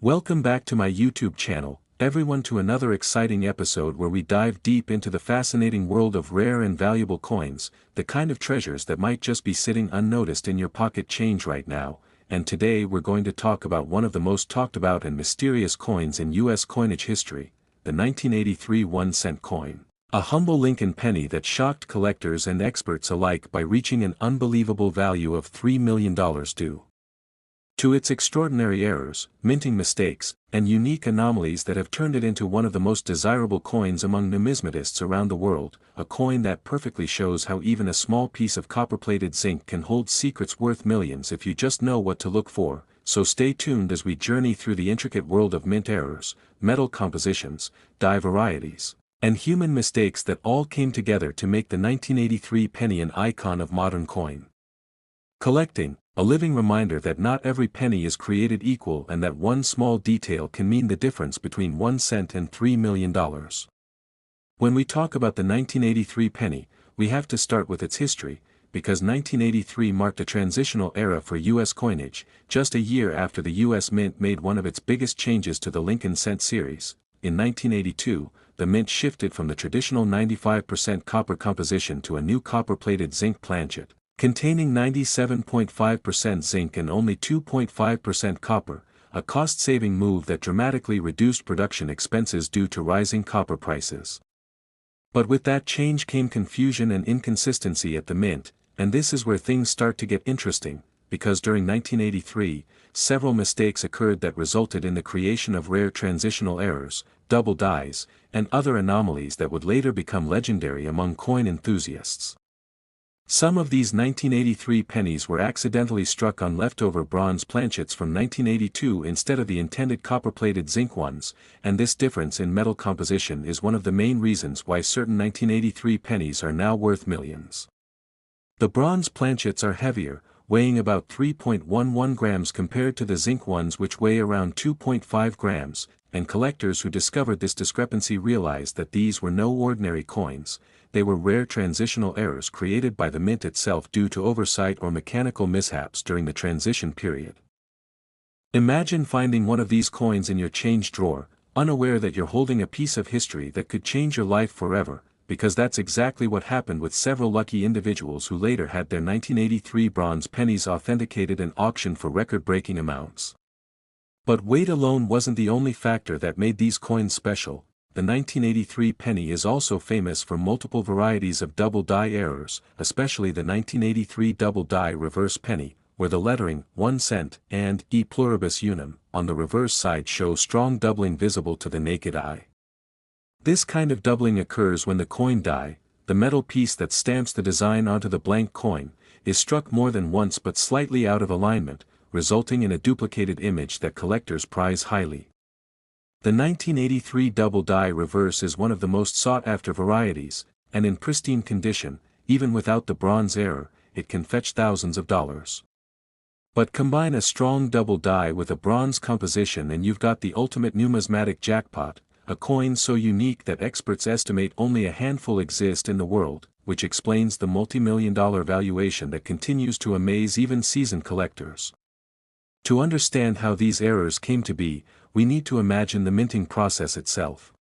Welcome back to my YouTube channel, everyone, to another exciting episode where we dive deep into the fascinating world of rare and valuable coins, the kind of treasures that might just be sitting unnoticed in your pocket change right now. And today we're going to talk about one of the most talked about and mysterious coins in US coinage history, the 1983 1-cent coin. A humble Lincoln penny that shocked collectors and experts alike by reaching an unbelievable value of $3 million due to its extraordinary errors, minting mistakes, and unique anomalies that have turned it into one of the most desirable coins among numismatists around the world, a coin that perfectly shows how even a small piece of copper-plated zinc can hold secrets worth millions if you just know what to look for. So stay tuned as we journey through the intricate world of mint errors, metal compositions, die varieties, and human mistakes that all came together to make the 1983 penny an icon of modern coin collecting, a living reminder that not every penny is created equal and that one small detail can mean the difference between 1 cent and $3 million. When we talk about the 1983 penny, we have to start with its history, because 1983 marked a transitional era for U.S. coinage, just a year after the U.S. Mint made one of its biggest changes to the Lincoln Cent series. In 1982, the Mint shifted from the traditional 95% copper composition to a new copper-plated zinc planchet, containing 97.5% zinc and only 2.5% copper, a cost-saving move that dramatically reduced production expenses due to rising copper prices. But with that change came confusion and inconsistency at the Mint, and this is where things start to get interesting, because during 1983, several mistakes occurred that resulted in the creation of rare transitional errors, double dies, and other anomalies that would later become legendary among coin enthusiasts. Some of these 1983 pennies were accidentally struck on leftover bronze planchets from 1982 instead of the intended copper-plated zinc ones, and this difference in metal composition is one of the main reasons why certain 1983 pennies are now worth millions. The bronze planchets are heavier, weighing about 3.11 grams compared to the zinc ones which weigh around 2.5 grams, and collectors who discovered this discrepancy realized that these were no ordinary coins. They were rare transitional errors created by the Mint itself due to oversight or mechanical mishaps during the transition period. Imagine finding one of these coins in your change drawer, unaware that you're holding a piece of history that could change your life forever, because that's exactly what happened with several lucky individuals who later had their 1983 bronze pennies authenticated and auctioned for record-breaking amounts. But weight alone wasn't the only factor that made these coins special. The 1983 penny is also famous for multiple varieties of double die errors, especially the 1983 double die reverse penny, where the lettering 1 cent and e pluribus unum on the reverse side show strong doubling visible to the naked eye. This kind of doubling occurs when the coin die, the metal piece that stamps the design onto the blank coin, is struck more than once but slightly out of alignment, resulting in a duplicated image that collectors prize highly. The 1983 double die reverse is one of the most sought-after varieties, and in pristine condition, even without the bronze error, it can fetch thousands of dollars. But combine a strong double die with a bronze composition and you've got the ultimate numismatic jackpot, a coin so unique that experts estimate only a handful exist in the world, which explains the multi-million-dollar valuation that continues to amaze even seasoned collectors. To understand how these errors came to be, we need to imagine the minting process itself.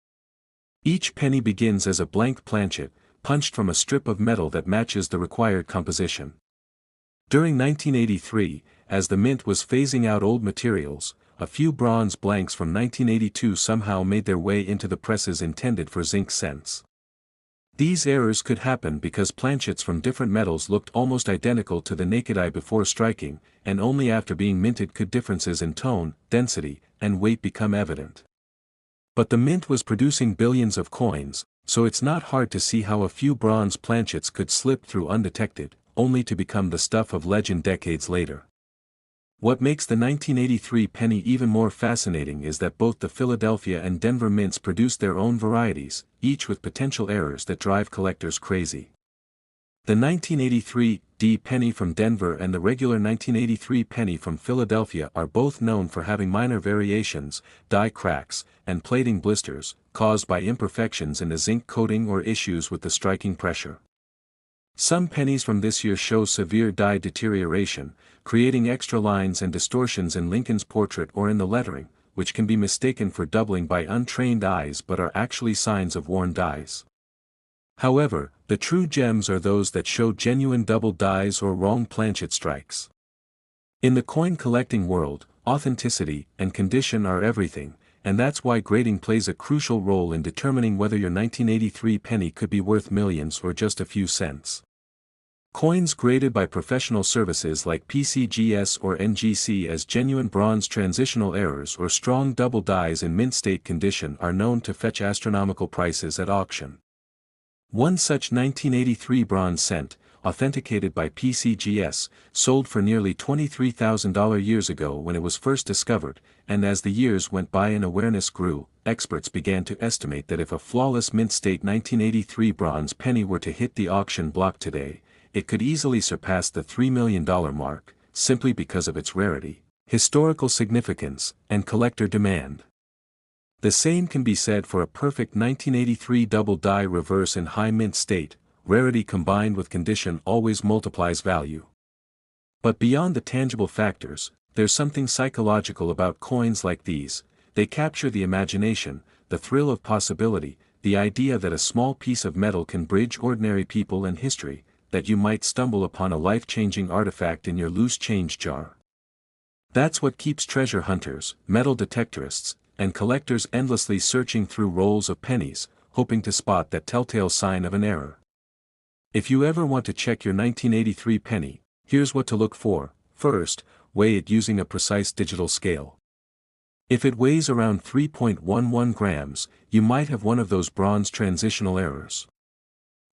Each penny begins as a blank planchet, punched from a strip of metal that matches the required composition. During 1983, as the Mint was phasing out old materials, a few bronze blanks from 1982 somehow made their way into the presses intended for zinc cents. These errors could happen because planchets from different metals looked almost identical to the naked eye before striking, and only after being minted could differences in tone, density, and weight become evident. But the Mint was producing billions of coins, so it's not hard to see how a few bronze planchets could slip through undetected, only to become the stuff of legend decades later. What makes the 1983 penny even more fascinating is that both the Philadelphia and Denver mints produced their own varieties, each with potential errors that drive collectors crazy. The 1983 D penny from Denver and the regular 1983 penny from Philadelphia are both known for having minor variations, die cracks, and plating blisters, caused by imperfections in the zinc coating or issues with the striking pressure. Some pennies from this year show severe die deterioration, creating extra lines and distortions in Lincoln's portrait or in the lettering, which can be mistaken for doubling by untrained eyes but are actually signs of worn dies. However, the true gems are those that show genuine double dies or wrong planchet strikes. In the coin collecting world, authenticity and condition are everything, and that's why grading plays a crucial role in determining whether your 1983 penny could be worth millions or just a few cents. Coins graded by professional services like PCGS or NGC as genuine bronze transitional errors or strong double dies in mint state condition are known to fetch astronomical prices at auction. One such 1983 bronze cent, authenticated by PCGS, sold for nearly $23,000 years ago when it was first discovered, and as the years went by and awareness grew, experts began to estimate that if a flawless mint state 1983 bronze penny were to hit the auction block today, it could easily surpass the $3 million mark, simply because of its rarity, historical significance, and collector demand. The same can be said for a perfect 1983 double die reverse in high mint state. Rarity combined with condition always multiplies value. But beyond the tangible factors, there's something psychological about coins like these. They capture the imagination, the thrill of possibility, the idea that a small piece of metal can bridge ordinary people and history, that you might stumble upon a life-changing artifact in your loose change jar. That's what keeps treasure hunters, metal detectorists, and collectors endlessly searching through rolls of pennies, hoping to spot that telltale sign of an error. If you ever want to check your 1983 penny, here's what to look for. First, weigh it using a precise digital scale. If it weighs around 3.11 grams, you might have one of those bronze transitional errors.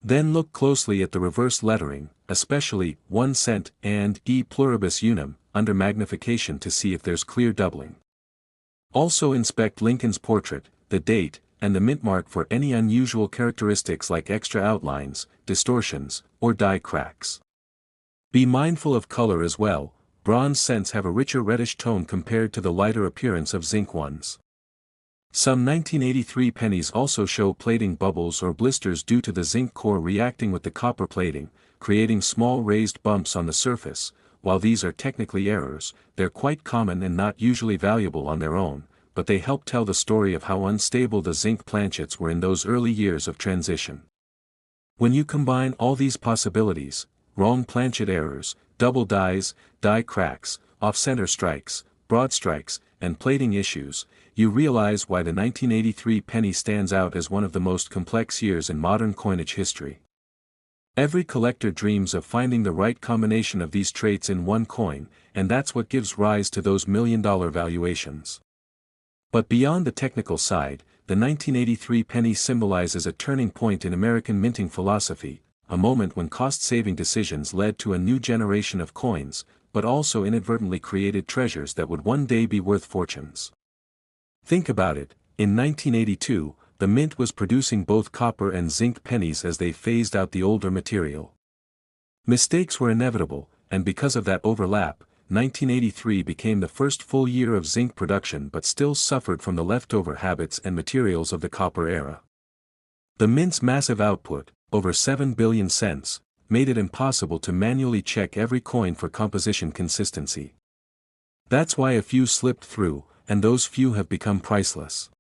Then look closely at the reverse lettering, especially 1 cent and E pluribus unum, under magnification to see if there's clear doubling. Also inspect Lincoln's portrait, the date, and the mint mark for any unusual characteristics like extra outlines, distortions, or die cracks. Be mindful of color as well. Bronze cents have a richer reddish tone compared to the lighter appearance of zinc ones. Some 1983 pennies also show plating bubbles or blisters due to the zinc core reacting with the copper plating, creating small raised bumps on the surface. While these are technically errors, they're quite common and not usually valuable on their own, but they help tell the story of how unstable the zinc planchets were in those early years of transition. When you combine all these possibilities, wrong planchet errors, double dies, die cracks, off-center strikes, broad strikes, and plating issues, you realize why the 1983 penny stands out as one of the most complex years in modern coinage history. Every collector dreams of finding the right combination of these traits in one coin, and that's what gives rise to those million-dollar valuations. But beyond the technical side, the 1983 penny symbolizes a turning point in American minting philosophy, a moment when cost-saving decisions led to a new generation of coins, but also inadvertently created treasures that would one day be worth fortunes. Think about it, in 1982, the mint was producing both copper and zinc pennies as they phased out the older material. Mistakes were inevitable, and because of that overlap, 1983 became the first full year of zinc production but still suffered from the leftover habits and materials of the copper era. The mint's massive output, over 7 billion cents, made it impossible to manually check every coin for composition consistency. That's why a few slipped through, and those few have become priceless.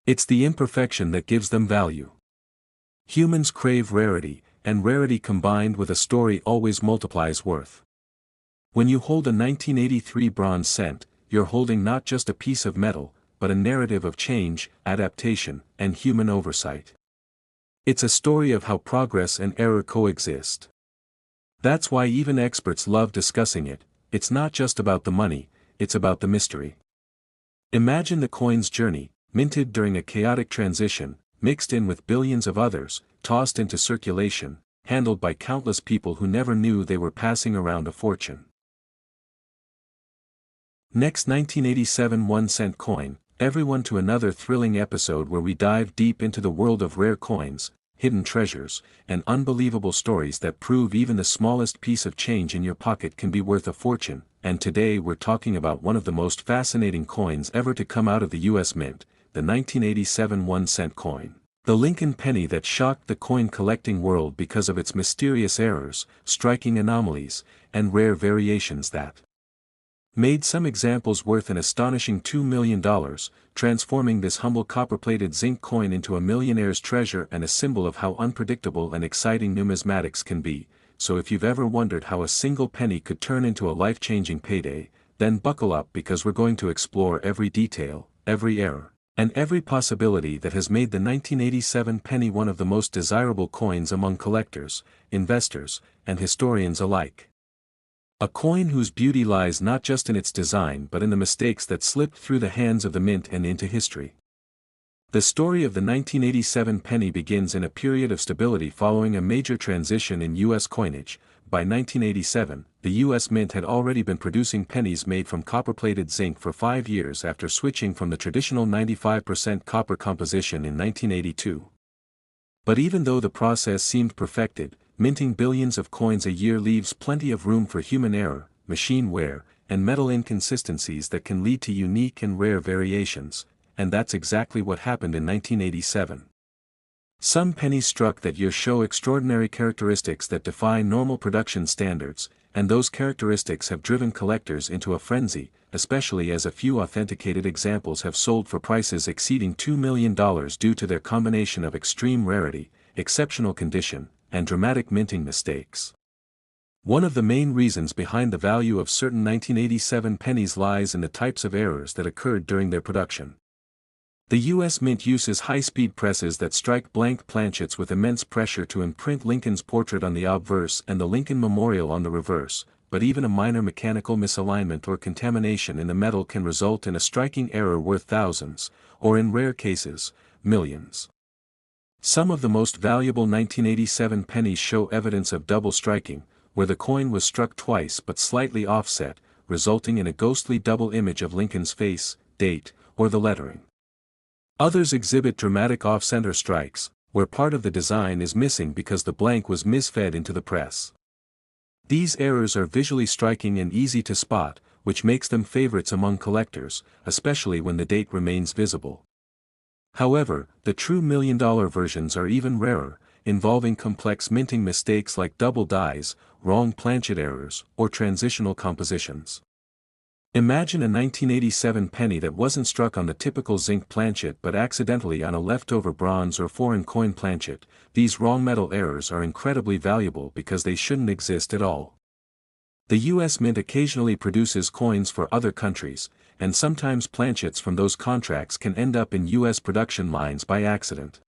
It's the imperfection that gives them value. Humans crave rarity, and rarity combined with a story always multiplies worth. When you hold a 1983 bronze cent, you're holding not just a piece of metal, but a narrative of change, adaptation, and human oversight. It's a story of how progress and error coexist. That's why even experts love discussing it. It's not just about the money, it's about the mystery. Imagine the coin's journey, minted during a chaotic transition, mixed in with billions of others, tossed into circulation, handled by countless people who never knew they were passing around a fortune. Next, 1987 1-cent coin, everyone to another thrilling episode where we dive deep into the world of rare coins, hidden treasures, and unbelievable stories that prove even the smallest piece of change in your pocket can be worth a fortune. And today we're talking about one of the most fascinating coins ever to come out of the US Mint, the 1987 1-cent coin. The Lincoln penny that shocked the coin collecting world because of its mysterious errors, striking anomalies, and rare variations that made some examples worth an astonishing $2 million, transforming this humble copper-plated zinc coin into a millionaire's treasure and a symbol of how unpredictable and exciting numismatics can be. So if you've ever wondered how a single penny could turn into a life-changing payday, then buckle up because we're going to explore every detail, every error, and every possibility that has made the 1987 penny one of the most desirable coins among collectors, investors, and historians alike. A coin whose beauty lies not just in its design but in the mistakes that slipped through the hands of the mint and into history. The story of the 1987 penny begins in a period of stability following a major transition in U.S. coinage. By 1987, the U.S. Mint had already been producing pennies made from copper-plated zinc for 5 years after switching from the traditional 95% copper composition in 1982. But even though the process seemed perfected, minting billions of coins a year leaves plenty of room for human error, machine wear, and metal inconsistencies that can lead to unique and rare variations, and that's exactly what happened in 1987. Some pennies struck that year show extraordinary characteristics that defy normal production standards, and those characteristics have driven collectors into a frenzy, especially as a few authenticated examples have sold for prices exceeding $2 million due to their combination of extreme rarity, exceptional condition, and dramatic minting mistakes. One of the main reasons behind the value of certain 1987 pennies lies in the types of errors that occurred during their production. The U.S. Mint uses high-speed presses that strike blank planchets with immense pressure to imprint Lincoln's portrait on the obverse and the Lincoln Memorial on the reverse, but even a minor mechanical misalignment or contamination in the metal can result in a striking error worth thousands, or in rare cases, millions. Some of the most valuable 1987 pennies show evidence of double striking, where the coin was struck twice but slightly offset, resulting in a ghostly double image of Lincoln's face, date, or the lettering. Others exhibit dramatic off-center strikes, where part of the design is missing because the blank was misfed into the press. These errors are visually striking and easy to spot, which makes them favorites among collectors, especially when the date remains visible. However, the true million-dollar versions are even rarer, involving complex minting mistakes like double dies, wrong planchet errors, or transitional compositions. Imagine a 1987 penny that wasn't struck on the typical zinc planchet but accidentally on a leftover bronze or foreign coin planchet. These wrong metal errors are incredibly valuable because they shouldn't exist at all. The U.S. Mint occasionally produces coins for other countries, and sometimes planchets from those contracts can end up in U.S. production lines by accident.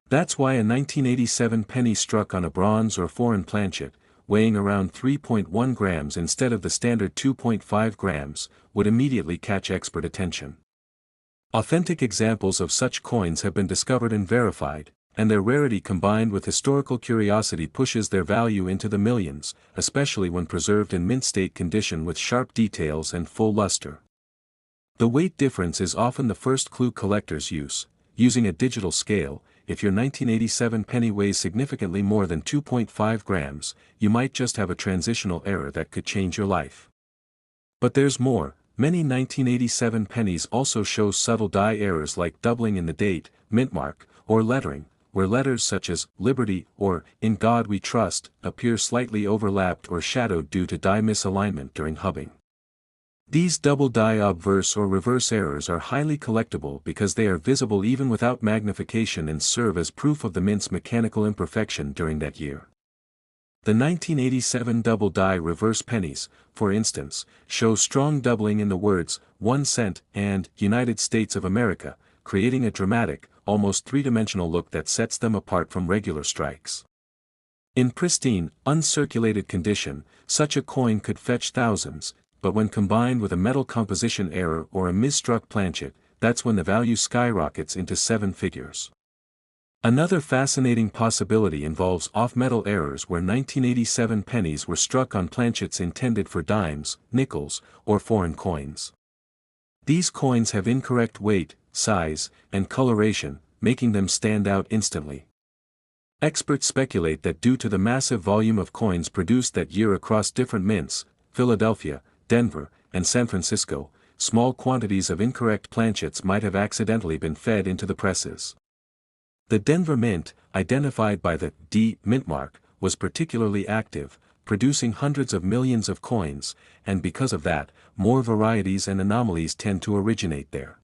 That's why a 1987 penny struck on a bronze or foreign planchet, weighing around 3.1 grams instead of the standard 2.5 grams, would immediately catch expert attention. Authentic examples of such coins have been discovered and verified, and their rarity combined with historical curiosity pushes their value into the millions, especially when preserved in mint state condition with sharp details and full luster. The weight difference is often the first clue collectors use. Using a digital scale, if your 1987 penny weighs significantly more than 2.5 grams, you might just have a transitional error that could change your life. But there's more. Many 1987 pennies also show subtle die errors like doubling in the date, mint mark, or lettering, where letters such as Liberty or In God We Trust appear slightly overlapped or shadowed due to die misalignment during hubbing. These double die obverse or reverse errors are highly collectible because they are visible even without magnification and serve as proof of the mint's mechanical imperfection during that year. The 1987 double die reverse pennies, for instance, show strong doubling in the words 1 cent and United States of America, creating a dramatic, almost three-dimensional look that sets them apart from regular strikes. In pristine, uncirculated condition, such a coin could fetch thousands, but when combined with a metal composition error or a misstruck planchet, that's when the value skyrockets into seven figures. Another fascinating possibility involves off-metal errors where 1987 pennies were struck on planchets intended for dimes, nickels, or foreign coins. These coins have incorrect weight, size, and coloration, making them stand out instantly. Experts speculate that due to the massive volume of coins produced that year across different mints, Philadelphia, Denver, and San Francisco, small quantities of incorrect planchets might have accidentally been fed into the presses. The Denver Mint, identified by the D mint mark, was particularly active, producing hundreds of millions of coins, and because of that, more varieties and anomalies tend to originate there.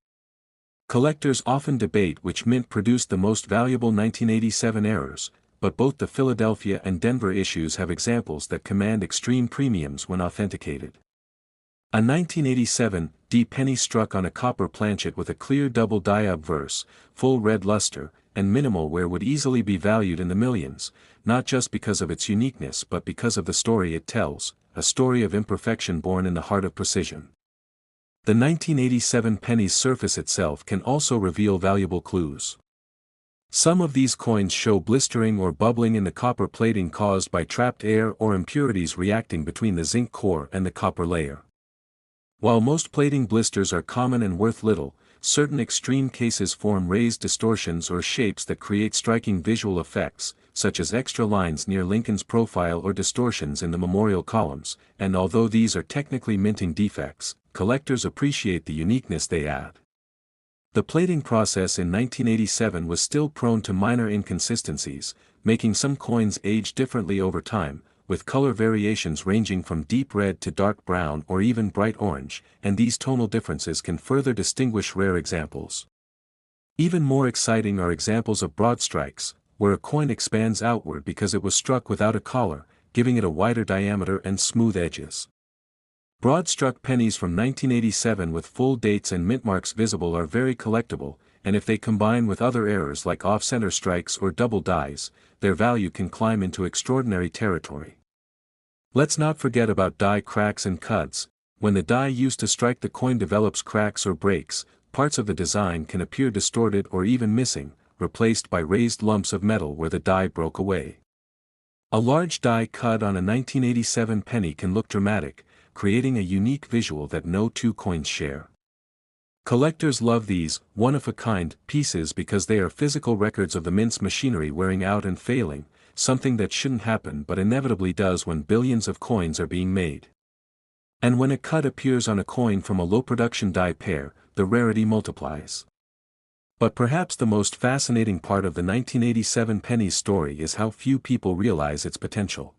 Collectors often debate which mint produced the most valuable 1987 errors, but both the Philadelphia and Denver issues have examples that command extreme premiums when authenticated. A 1987 D penny struck on a copper planchet with a clear double die obverse, full red luster, and minimal wear would easily be valued in the millions, not just because of its uniqueness but because of the story it tells, a story of imperfection born in the heart of precision. The 1987 penny's surface itself can also reveal valuable clues. Some of these coins show blistering or bubbling in the copper plating caused by trapped air or impurities reacting between the zinc core and the copper layer. While most plating blisters are common and worth little, certain extreme cases form raised distortions or shapes that create striking visual effects, such as extra lines near Lincoln's profile or distortions in the memorial columns, and although these are technically minting defects, collectors appreciate the uniqueness they add. The plating process in 1987 was still prone to minor inconsistencies, making some coins age differently over time, with color variations ranging from deep red to dark brown or even bright orange, and these tonal differences can further distinguish rare examples. Even more exciting are examples of broad strikes, where a coin expands outward because it was struck without a collar, giving it a wider diameter and smooth edges. Broad-struck pennies from 1987 with full dates and mint marks visible are very collectible, and if they combine with other errors like off-center strikes or double dies, their value can climb into extraordinary territory. Let's not forget about die cracks and cuts. When the die used to strike the coin develops cracks or breaks, parts of the design can appear distorted or even missing, replaced by raised lumps of metal where the die broke away. A large die cut on a 1987 penny can look dramatic, creating a unique visual that no two coins share. Collectors love these one-of-a-kind pieces because they are physical records of the mint's machinery wearing out and failing, something that shouldn't happen but inevitably does when billions of coins are being made. And when a cut appears on a coin from a low-production die pair, the rarity multiplies. But perhaps the most fascinating part of the 1987 penny's story is how few people realize its potential.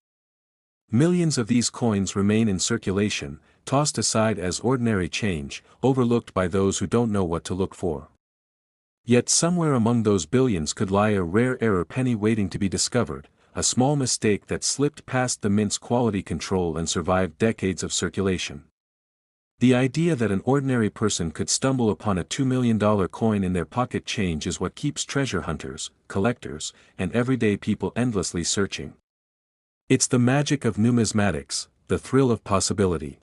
Millions of these coins remain in circulation, tossed aside as ordinary change, overlooked by those who don't know what to look for. Yet somewhere among those billions could lie a rare error penny waiting to be discovered, a small mistake that slipped past the mint's quality control and survived decades of circulation. The idea that an ordinary person could stumble upon a $2 million coin in their pocket change is what keeps treasure hunters, collectors, and everyday people endlessly searching. It's the magic of numismatics, the thrill of possibility.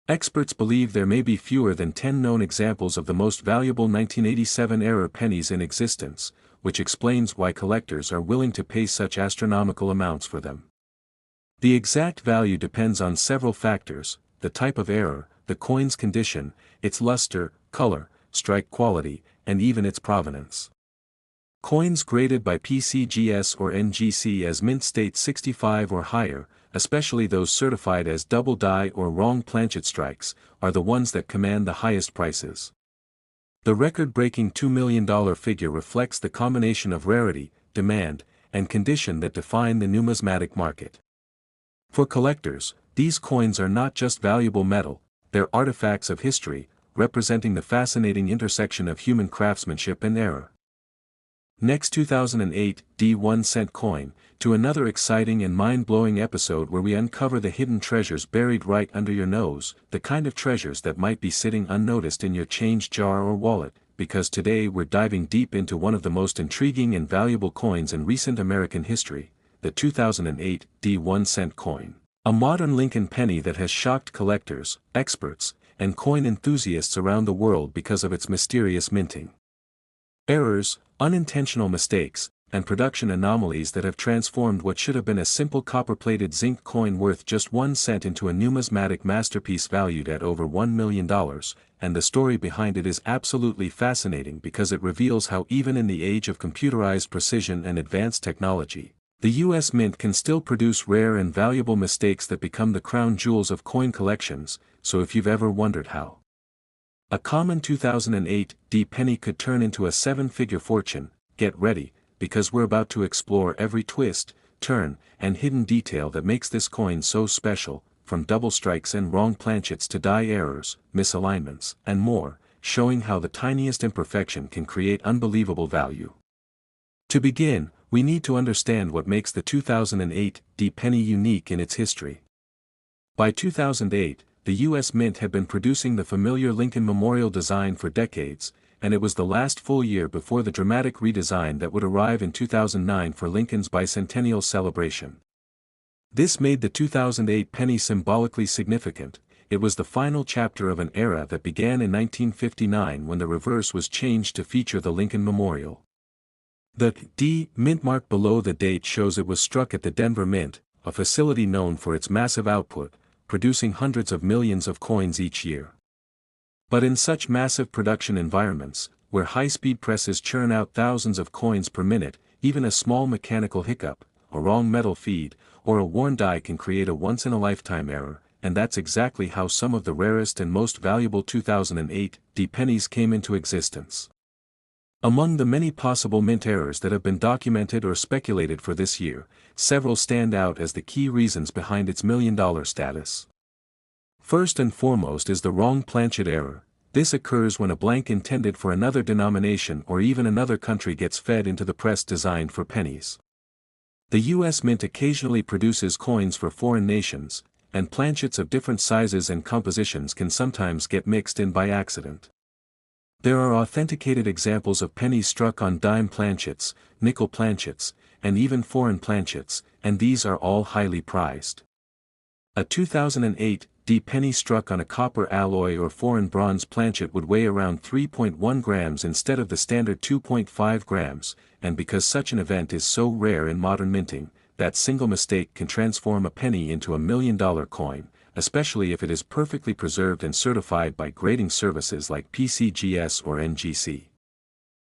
Experts believe there may be fewer than 10 known examples of the most valuable 1987 era pennies in existence, which explains why collectors are willing to pay such astronomical amounts for them. The exact value depends on several factors: the type of error, the coin's condition, its luster, color, strike quality, and even its provenance. Coins graded by PCGS or NGC as mint state 65 or higher, especially those certified as double die or wrong planchet strikes, are the ones that command the highest prices. The record-breaking $2 million figure reflects the combination of rarity, demand, and condition that define the numismatic market. For collectors, these coins are not just valuable metal, they're artifacts of history, representing the fascinating intersection of human craftsmanship and error. Next, 2008 D1 cent coin, to another exciting and mind-blowing episode where we uncover the hidden treasures buried right under your nose, the kind of treasures that might be sitting unnoticed in your change jar or wallet, because today we're diving deep into one of the most intriguing and valuable coins in recent American history, the 2008 D1 cent coin. A modern Lincoln penny that has shocked collectors, experts, and coin enthusiasts around the world because of its mysterious minting. Errors, unintentional mistakes, and production anomalies that have transformed what should have been a simple copper-plated zinc coin worth just 1 cent into a numismatic masterpiece valued at over $1 million, and the story behind it is absolutely fascinating because it reveals how even in the age of computerized precision and advanced technology, the U.S. Mint can still produce rare and valuable mistakes that become the crown jewels of coin collections. So if you've ever wondered how a common 2008 D penny could turn into a 7-figure fortune, get ready, because we're about to explore every twist, turn, and hidden detail that makes this coin so special, from double strikes and wrong planchets to die errors, misalignments, and more, showing how the tiniest imperfection can create unbelievable value. To begin, we need to understand what makes the 2008 D penny unique in its history. By 2008, the U.S. Mint had been producing the familiar Lincoln Memorial design for decades, and it was the last full year before the dramatic redesign that would arrive in 2009 for Lincoln's bicentennial celebration. This made the 2008 penny symbolically significant. It was the final chapter of an era that began in 1959 when the reverse was changed to feature the Lincoln Memorial. The D mint mark below the date shows it was struck at the Denver Mint, a facility known for its massive output, producing hundreds of millions of coins each year. But in such massive production environments, where high-speed presses churn out thousands of coins per minute, even a small mechanical hiccup, a wrong metal feed, or a worn die can create a once-in-a-lifetime error, and that's exactly how some of the rarest and most valuable 2008 D pennies came into existence. Among the many possible mint errors that have been documented or speculated for this year, several stand out as the key reasons behind its million-dollar status. First and foremost is the wrong planchet error. This occurs when a blank intended for another denomination or even another country gets fed into the press designed for pennies. The U.S. Mint occasionally produces coins for foreign nations, and planchets of different sizes and compositions can sometimes get mixed in by accident. There are authenticated examples of pennies struck on dime planchets, nickel planchets, and even foreign planchets, and these are all highly prized. A 2008 D penny struck on a copper alloy or foreign bronze planchet would weigh around 3.1 grams instead of the standard 2.5 grams, and because such an event is so rare in modern minting, that single mistake can transform a penny into a million-dollar coin, especially if it is perfectly preserved and certified by grading services like PCGS or NGC.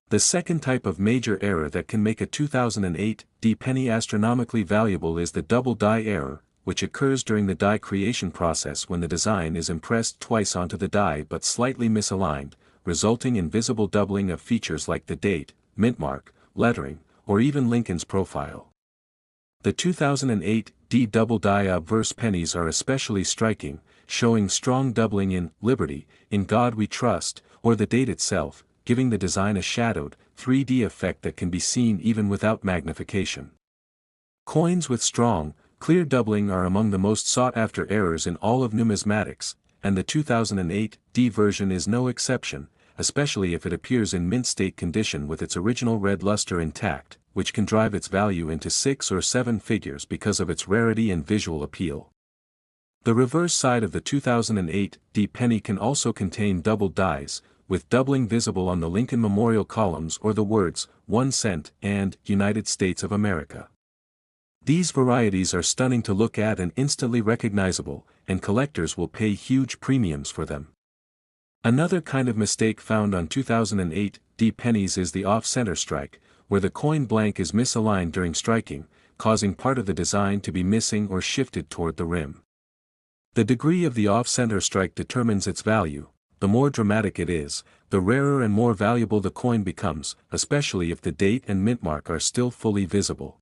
The second type of major error that can make a 2008 D penny astronomically valuable is the double die error, which occurs during the die creation process when the design is impressed twice onto the die but slightly misaligned, resulting in visible doubling of features like the date, mint mark, lettering, or even Lincoln's profile. The 2008 D double die obverse pennies are especially striking, showing strong doubling in Liberty, In God We Trust, or the date itself, giving the design a shadowed, 3D effect that can be seen even without magnification. Coins with strong, clear doubling are among the most sought-after errors in all of numismatics, and the 2008 D version is no exception, especially if it appears in mint state condition with its original red luster intact, which can drive its value into 6 or 7 figures because of its rarity and visual appeal. The reverse side of the 2008 D penny can also contain doubled dies, with doubling visible on the Lincoln Memorial columns or the words, 1 cent, and United States of America. These varieties are stunning to look at and instantly recognizable, and collectors will pay huge premiums for them. Another kind of mistake found on 2008 D pennies is the off-center strike, where the coin blank is misaligned during striking, causing part of the design to be missing or shifted toward the rim. The degree of the off-center strike determines its value. The more dramatic it is, the rarer and more valuable the coin becomes, especially if the date and mint mark are still fully visible.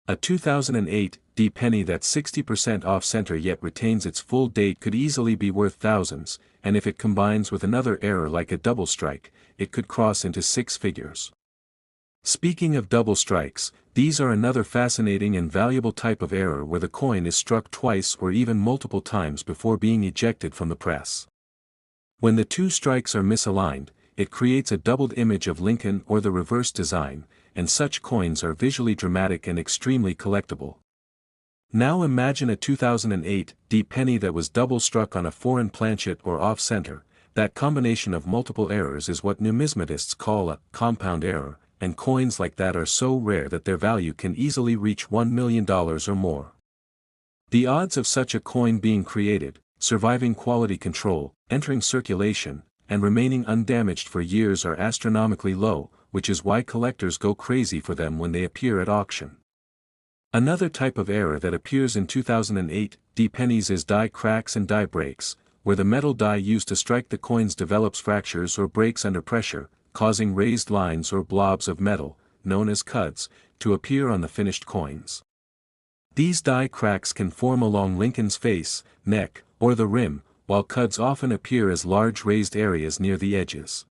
A 2008 D penny that's 60% off-center yet retains its full date could easily be worth thousands, and if it combines with another error like a double strike, it could cross into 6 figures. Speaking of double strikes, these are another fascinating and valuable type of error where the coin is struck twice or even multiple times before being ejected from the press. When the two strikes are misaligned, it creates a doubled image of Lincoln or the reverse design, and such coins are visually dramatic and extremely collectible. Now imagine a 2008 D penny that was double struck on a foreign planchet or off-center. That combination of multiple errors is what numismatists call a compound error, and coins like that are so rare that their value can easily reach $1 million or more. The odds of such a coin being created, surviving quality control, entering circulation, and remaining undamaged for years are astronomically low, which is why collectors go crazy for them when they appear at auction. Another type of error that appears in 2008 D pennies is die cracks and die breaks, where the metal die used to strike the coins develops fractures or breaks under pressure, causing raised lines or blobs of metal, known as cuds, to appear on the finished coins. These die cracks can form along Lincoln's face, neck, or the rim, while cuds often appear as large raised areas near the edges.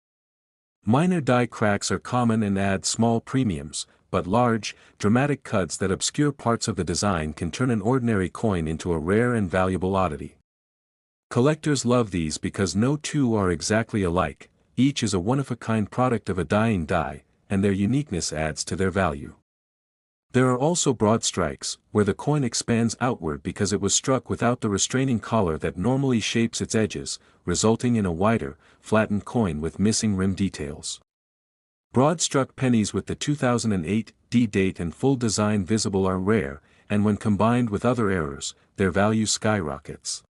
Minor die cracks are common and add small premiums, but large, dramatic cuds that obscure parts of the design can turn an ordinary coin into a rare and valuable oddity. Collectors love these because no two are exactly alike, each is a one-of-a-kind product of a dying die, and their uniqueness adds to their value. There are also broad strikes, where the coin expands outward because it was struck without the restraining collar that normally shapes its edges, resulting in a wider, flattened coin with missing rim details. Broad-struck pennies with the 2008 D date and full design visible are rare, and when combined with other errors, their value skyrockets.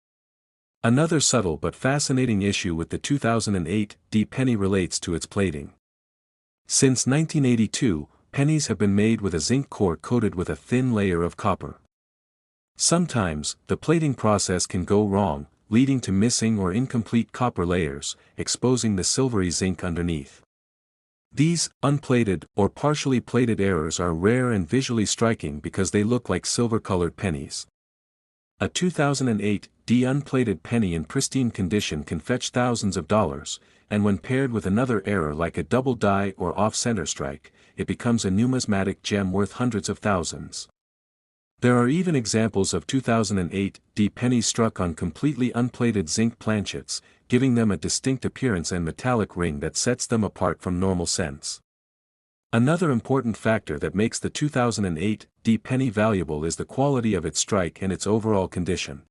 Another subtle but fascinating issue with the 2008 D penny relates to its plating. Since 1982, pennies have been made with a zinc core coated with a thin layer of copper. Sometimes, the plating process can go wrong, leading to missing or incomplete copper layers, exposing the silvery zinc underneath. These, unplated or partially plated errors are rare and visually striking because they look like silver-colored pennies. A 2008 D unplated penny in pristine condition can fetch thousands of dollars, and when paired with another error like a double die or off-center strike, it becomes a numismatic gem worth hundreds of thousands. There are even examples of 2008 D pennies struck on completely unplated zinc planchets, giving them a distinct appearance and metallic ring that sets them apart from normal cents. Another important factor that makes the 2008 D penny valuable is the quality of its strike and its overall condition.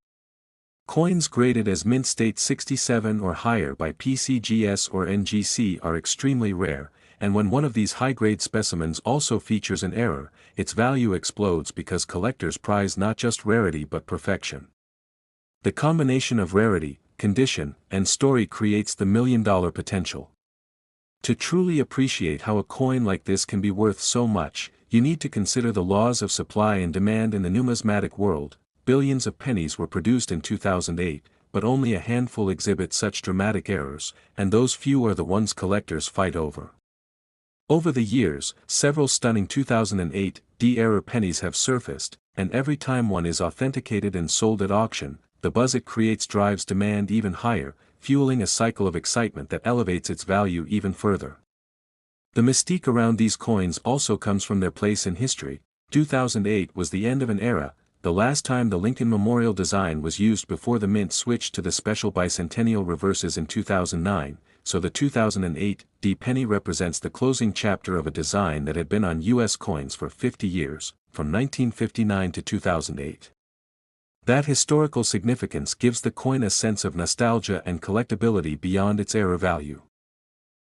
Coins graded as mint state 67 or higher by PCGS or NGC are extremely rare, and when one of these high-grade specimens also features an error, its value explodes because collectors prize not just rarity but perfection. The combination of rarity, condition, and story creates the million-dollar potential. To truly appreciate how a coin like this can be worth so much, you need to consider the laws of supply and demand in the numismatic world. Billions of pennies were produced in 2008, but only a handful exhibit such dramatic errors, and those few are the ones collectors fight over. Over the years, several stunning 2008 D error pennies have surfaced, and every time one is authenticated and sold at auction, the buzz it creates drives demand even higher, fueling a cycle of excitement that elevates its value even further. The mystique around these coins also comes from their place in history. 2008 was the end of an era, the last time the Lincoln Memorial design was used before the mint switched to the special bicentennial reverses in 2009, so the 2008 D penny represents the closing chapter of a design that had been on U.S. coins for 50 years, from 1959 to 2008. That historical significance gives the coin a sense of nostalgia and collectability beyond its era value.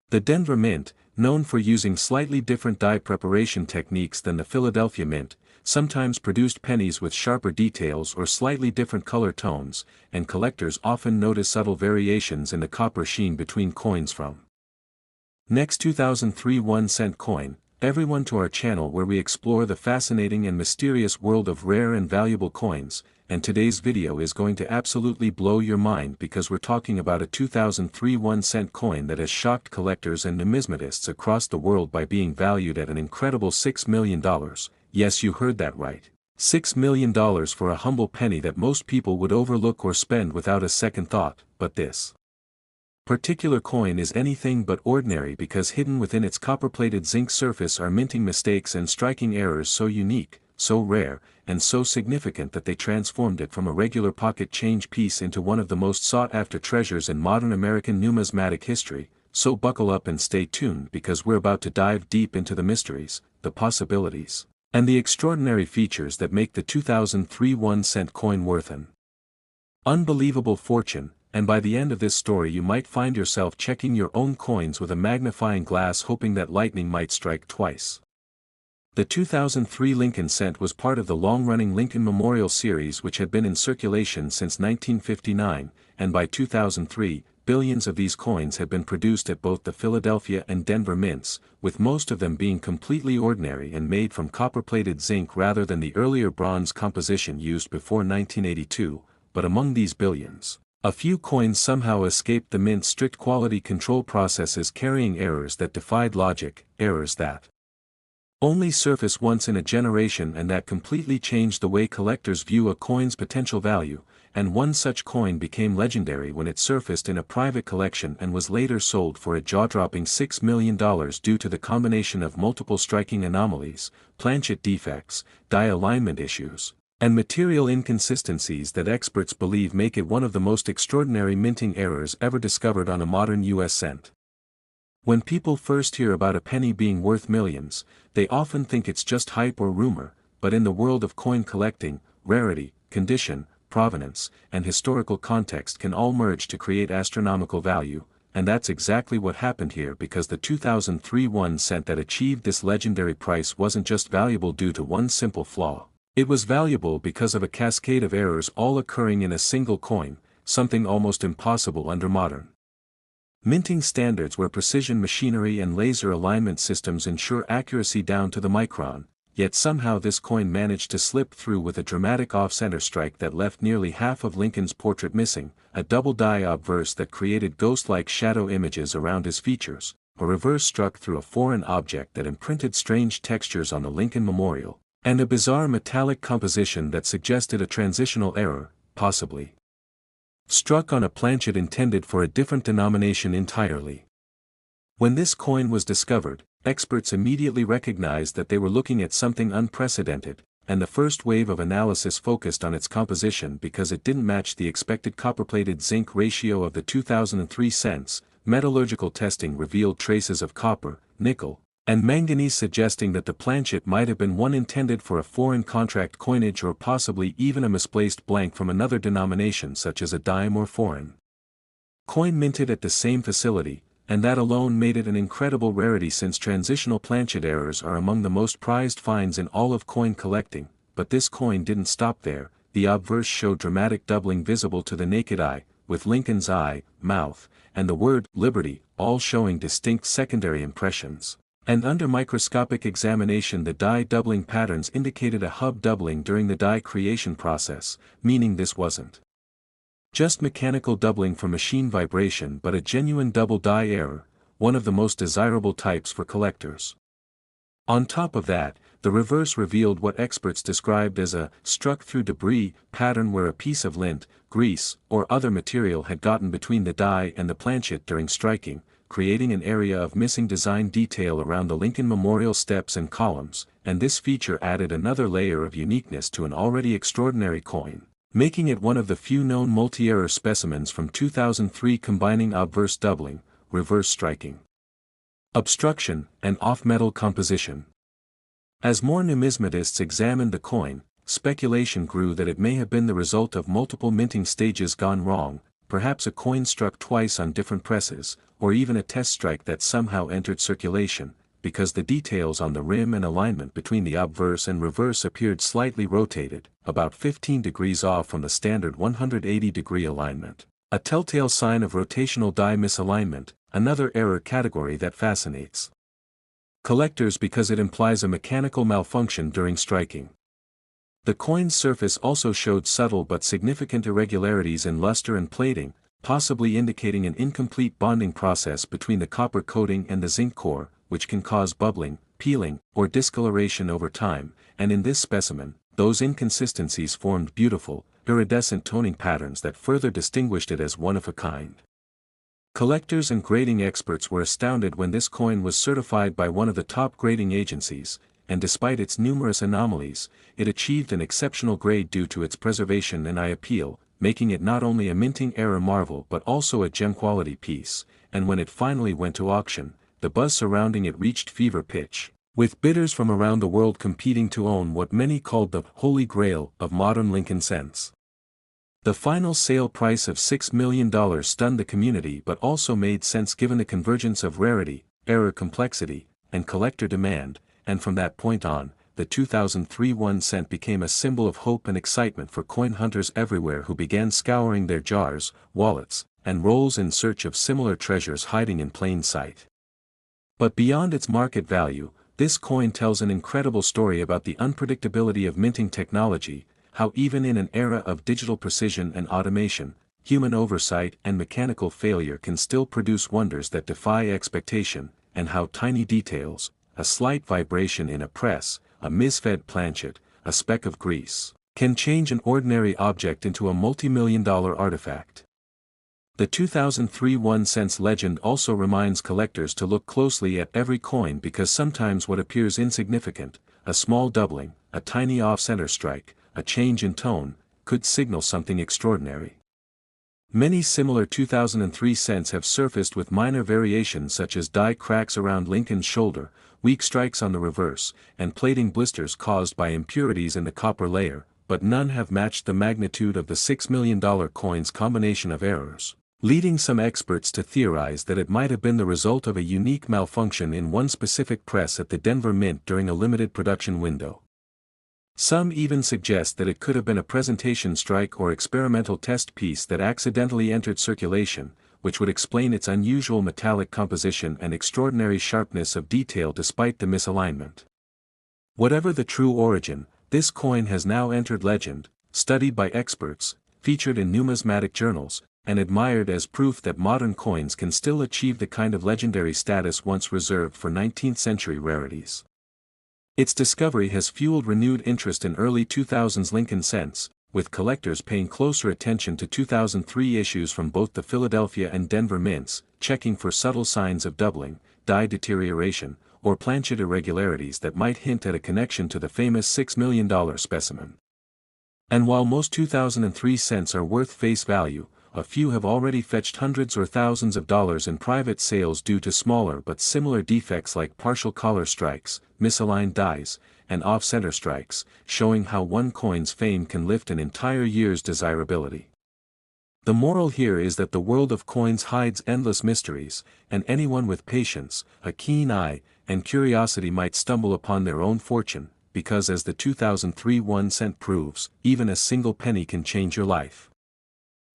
The Denver Mint, known for using slightly different die preparation techniques than the Philadelphia Mint, sometimes produced pennies with sharper details or slightly different color tones, and collectors often notice subtle variations in the copper sheen between coins from. Next 2003 1-cent coin, everyone to our channel where we explore the fascinating and mysterious world of rare and valuable coins, and today's video is going to absolutely blow your mind because we're talking about a 2003 1-cent coin that has shocked collectors and numismatists across the world by being valued at an incredible $6 million. Yes, you heard that right. $6 million for a humble penny that most people would overlook or spend without a second thought, but this particular coin is anything but ordinary because hidden within its copper-plated zinc surface are minting mistakes and striking errors so unique, so rare, and so significant that they transformed it from a regular pocket change piece into one of the most sought-after treasures in modern American numismatic history. So buckle up and stay tuned because we're about to dive deep into the mysteries, the possibilities, and the extraordinary features that make the 2003 1-cent coin worth an unbelievable fortune, and by the end of this story you might find yourself checking your own coins with a magnifying glass hoping that lightning might strike twice. The 2003 Lincoln cent was part of the long-running Lincoln Memorial series which had been in circulation since 1959, and by 2003, billions of these coins had been produced at both the Philadelphia and Denver mints, with most of them being completely ordinary and made from copper-plated zinc rather than the earlier bronze composition used before 1982, but among these billions, a few coins somehow escaped the mint's strict quality control processes carrying errors that defied logic, errors that only surface once in a generation, and that completely changed the way collectors view a coin's potential value, and one such coin became legendary when it surfaced in a private collection and was later sold for a jaw-dropping $6 million due to the combination of multiple striking anomalies, planchet defects, die alignment issues, and material inconsistencies that experts believe make it one of the most extraordinary minting errors ever discovered on a modern US cent. When people first hear about a penny being worth millions, they often think it's just hype or rumor, but in the world of coin collecting, rarity, condition, provenance, and historical context can all merge to create astronomical value, and that's exactly what happened here, because the 2003 1 cent that achieved this legendary price wasn't just valuable due to one simple flaw. It was valuable because of a cascade of errors all occurring in a single coin, something almost impossible under modern minting standards where precision machinery and laser alignment systems ensure accuracy down to the micron. Yet somehow this coin managed to slip through with a dramatic off-center strike that left nearly half of Lincoln's portrait missing, a double die obverse that created ghost-like shadow images around his features, a reverse struck through a foreign object that imprinted strange textures on the Lincoln Memorial, and a bizarre metallic composition that suggested a transitional error, possibly struck on a planchet intended for a different denomination entirely. When this coin was discovered, experts immediately recognized that they were looking at something unprecedented, and the first wave of analysis focused on its composition because it didn't match the expected copper-plated zinc ratio of the 2003 cents. Metallurgical testing revealed traces of copper, nickel, and manganese, suggesting that the planchet might have been one intended for a foreign contract coinage or possibly even a misplaced blank from another denomination such as a dime or foreign coin minted at the same facility, and that alone made it an incredible rarity since transitional planchet errors are among the most prized finds in all of coin collecting. But this coin didn't stop there. The obverse showed dramatic doubling visible to the naked eye, with Lincoln's eye, mouth, and the word "Liberty" all showing distinct secondary impressions. And under microscopic examination, the die doubling patterns indicated a hub doubling during the die creation process, meaning this wasn't just mechanical doubling from machine vibration but a genuine double die error, one of the most desirable types for collectors. On top of that, the reverse revealed what experts described as a struck through debris pattern, where a piece of lint, grease, or other material had gotten between the die and the planchet during striking, creating an area of missing design detail around the Lincoln Memorial steps and columns, and this feature added another layer of uniqueness to an already extraordinary coin, making it one of the few known multi-error specimens from 2003 combining obverse doubling, reverse striking, obstruction, and off-metal composition. As more numismatists examined the coin, speculation grew that it may have been the result of multiple minting stages gone wrong, perhaps a coin struck twice on different presses, or even a test strike that somehow entered circulation, because the details on the rim and alignment between the obverse and reverse appeared slightly rotated, about 15 degrees off from the standard 180-degree alignment, a telltale sign of rotational die misalignment, another error category that fascinates collectors because it implies a mechanical malfunction during striking. The coin's surface also showed subtle but significant irregularities in luster and plating, possibly indicating an incomplete bonding process between the copper coating and the zinc core, which can cause bubbling, peeling, or discoloration over time, and in this specimen, those inconsistencies formed beautiful, iridescent toning patterns that further distinguished it as one of a kind. Collectors and grading experts were astounded when this coin was certified by one of the top grading agencies, and despite its numerous anomalies, it achieved an exceptional grade due to its preservation and eye appeal, making it not only a minting error marvel but also a gem-quality piece. And when it finally went to auction, the buzz surrounding it reached fever pitch, with bidders from around the world competing to own what many called the Holy Grail of modern Lincoln cents. The final sale price of $6 million stunned the community but also made sense given the convergence of rarity, error complexity, and collector demand, and from that point on, the 2003 1 cent became a symbol of hope and excitement for coin hunters everywhere who began scouring their jars, wallets, and rolls in search of similar treasures hiding in plain sight. But beyond its market value, this coin tells an incredible story about the unpredictability of minting technology, how even in an era of digital precision and automation, human oversight and mechanical failure can still produce wonders that defy expectation, and how tiny details, a slight vibration in a press, a misfed planchet, a speck of grease, can change an ordinary object into a multi-million-dollar artifact. The 2003 1-cent legend also reminds collectors to look closely at every coin because sometimes what appears insignificant, a small doubling, a tiny off-center strike, a change in tone, could signal something extraordinary. Many similar 2003 cents have surfaced with minor variations such as die cracks around Lincoln's shoulder, weak strikes on the reverse, and plating blisters caused by impurities in the copper layer, but none have matched the magnitude of the $6 million coin's combination of errors, leading some experts to theorize that it might have been the result of a unique malfunction in one specific press at the Denver Mint during a limited production window. Some even suggest that it could have been a presentation strike or experimental test piece that accidentally entered circulation, which would explain its unusual metallic composition and extraordinary sharpness of detail despite the misalignment. Whatever the true origin, this coin has now entered legend, studied by experts, featured in numismatic journals, and admired as proof that modern coins can still achieve the kind of legendary status once reserved for 19th-century rarities. Its discovery has fueled renewed interest in early 2000s Lincoln cents, with collectors paying closer attention to 2003 issues from both the Philadelphia and Denver mints, checking for subtle signs of doubling, die deterioration, or planchet irregularities that might hint at a connection to the famous $6 million specimen. And while most 2003 cents are worth face value, a few have already fetched hundreds or thousands of dollars in private sales due to smaller but similar defects like partial collar strikes, misaligned dies, and off-center strikes, showing how one coin's fame can lift an entire year's desirability. The moral here is that the world of coins hides endless mysteries, and anyone with patience, a keen eye, and curiosity might stumble upon their own fortune, because as the 2003 1-cent proves, even a single penny can change your life.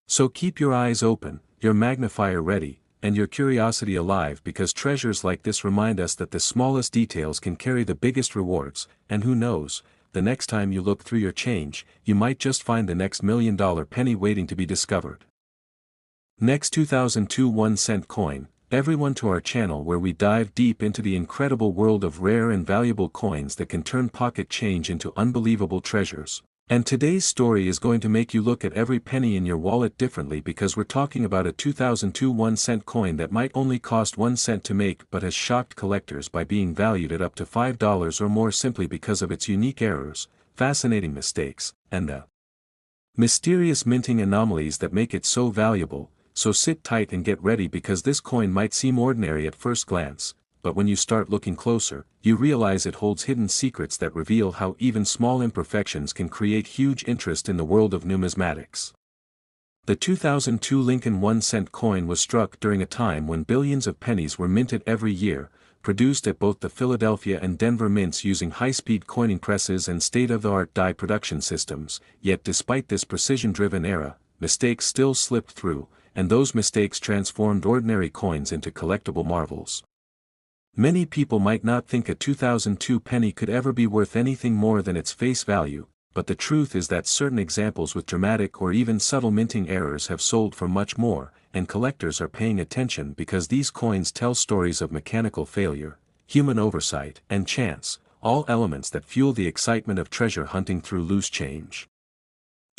So keep your eyes open, your magnifier ready, and your curiosity alive because treasures like this remind us that the smallest details can carry the biggest rewards, and who knows, the next time you look through your change, you might just find the next $1 million penny waiting to be discovered. Next 2002 1-cent coin, everyone to our channel where we dive deep into the incredible world of rare and valuable coins that can turn pocket change into unbelievable treasures. And today's story is going to make you look at every penny in your wallet differently because we're talking about a 2002 1-cent coin that might only cost 1 cent to make but has shocked collectors by being valued at up to $5 or more simply because of its unique errors, fascinating mistakes, and the mysterious minting anomalies that make it so valuable. So sit tight and get ready because this coin might seem ordinary at first glance, but when you start looking closer, you realize it holds hidden secrets that reveal how even small imperfections can create huge interest in the world of numismatics. The 2002 Lincoln 1-cent coin was struck during a time when billions of pennies were minted every year, produced at both the Philadelphia and Denver mints using high-speed coining presses and state-of-the-art die production systems, yet despite this precision-driven era, mistakes still slipped through, and those mistakes transformed ordinary coins into collectible marvels. Many people might not think a 2002 penny could ever be worth anything more than its face value, but the truth is that certain examples with dramatic or even subtle minting errors have sold for much more, and collectors are paying attention because these coins tell stories of mechanical failure, human oversight, and chance, all elements that fuel the excitement of treasure hunting through loose change.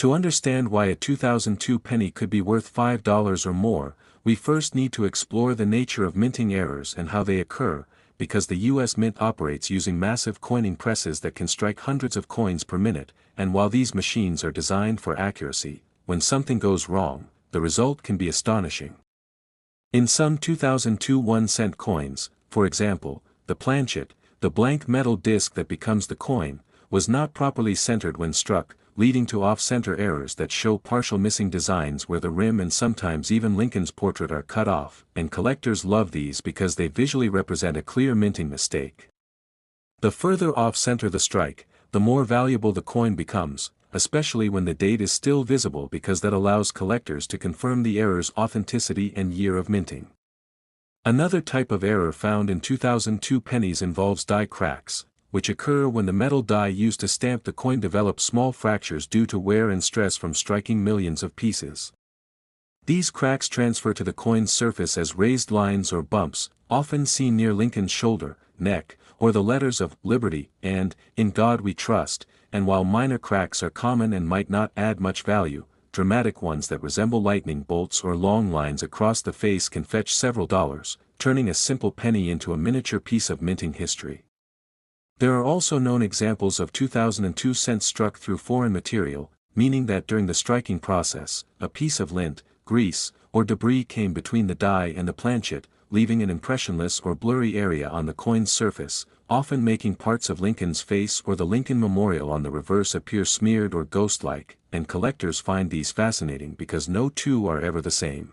To understand why a 2002 penny could be worth $5 or more, we first need to explore the nature of minting errors and how they occur, because the U.S. Mint operates using massive coining presses that can strike hundreds of coins per minute, and while these machines are designed for accuracy, when something goes wrong, the result can be astonishing. In some 2002 1-cent coins, for example, the planchet, the blank metal disc that becomes the coin, was not properly centered when struck, leading to off-center errors that show partial missing designs where the rim and sometimes even Lincoln's portrait are cut off, and collectors love these because they visually represent a clear minting mistake. The further off-center the strike, the more valuable the coin becomes, especially when the date is still visible because that allows collectors to confirm the error's authenticity and year of minting. Another type of error found in 2002 pennies involves die cracks, which occur when the metal die used to stamp the coin develops small fractures due to wear and stress from striking millions of pieces. These cracks transfer to the coin's surface as raised lines or bumps, often seen near Lincoln's shoulder, neck, or the letters of Liberty and In God We Trust, and while minor cracks are common and might not add much value, dramatic ones that resemble lightning bolts or long lines across the face can fetch several dollars, turning a simple penny into a miniature piece of minting history. There are also known examples of 2002 cents struck through foreign material, meaning that during the striking process, a piece of lint, grease, or debris came between the die and the planchet, leaving an impressionless or blurry area on the coin's surface, often making parts of Lincoln's face or the Lincoln Memorial on the reverse appear smeared or ghost-like, and collectors find these fascinating because no two are ever the same.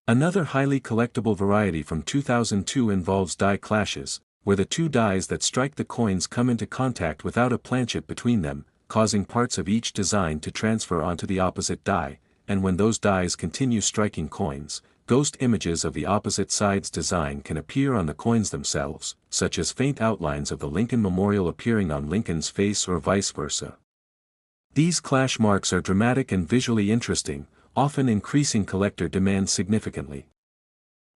Another highly collectible variety from 2002 involves die clashes, where the two dies that strike the coins come into contact without a planchet between them, causing parts of each design to transfer onto the opposite die, and when those dies continue striking coins, ghost images of the opposite side's design can appear on the coins themselves, such as faint outlines of the Lincoln Memorial appearing on Lincoln's face or vice versa. These clash marks are dramatic and visually interesting, often increasing collector demand significantly.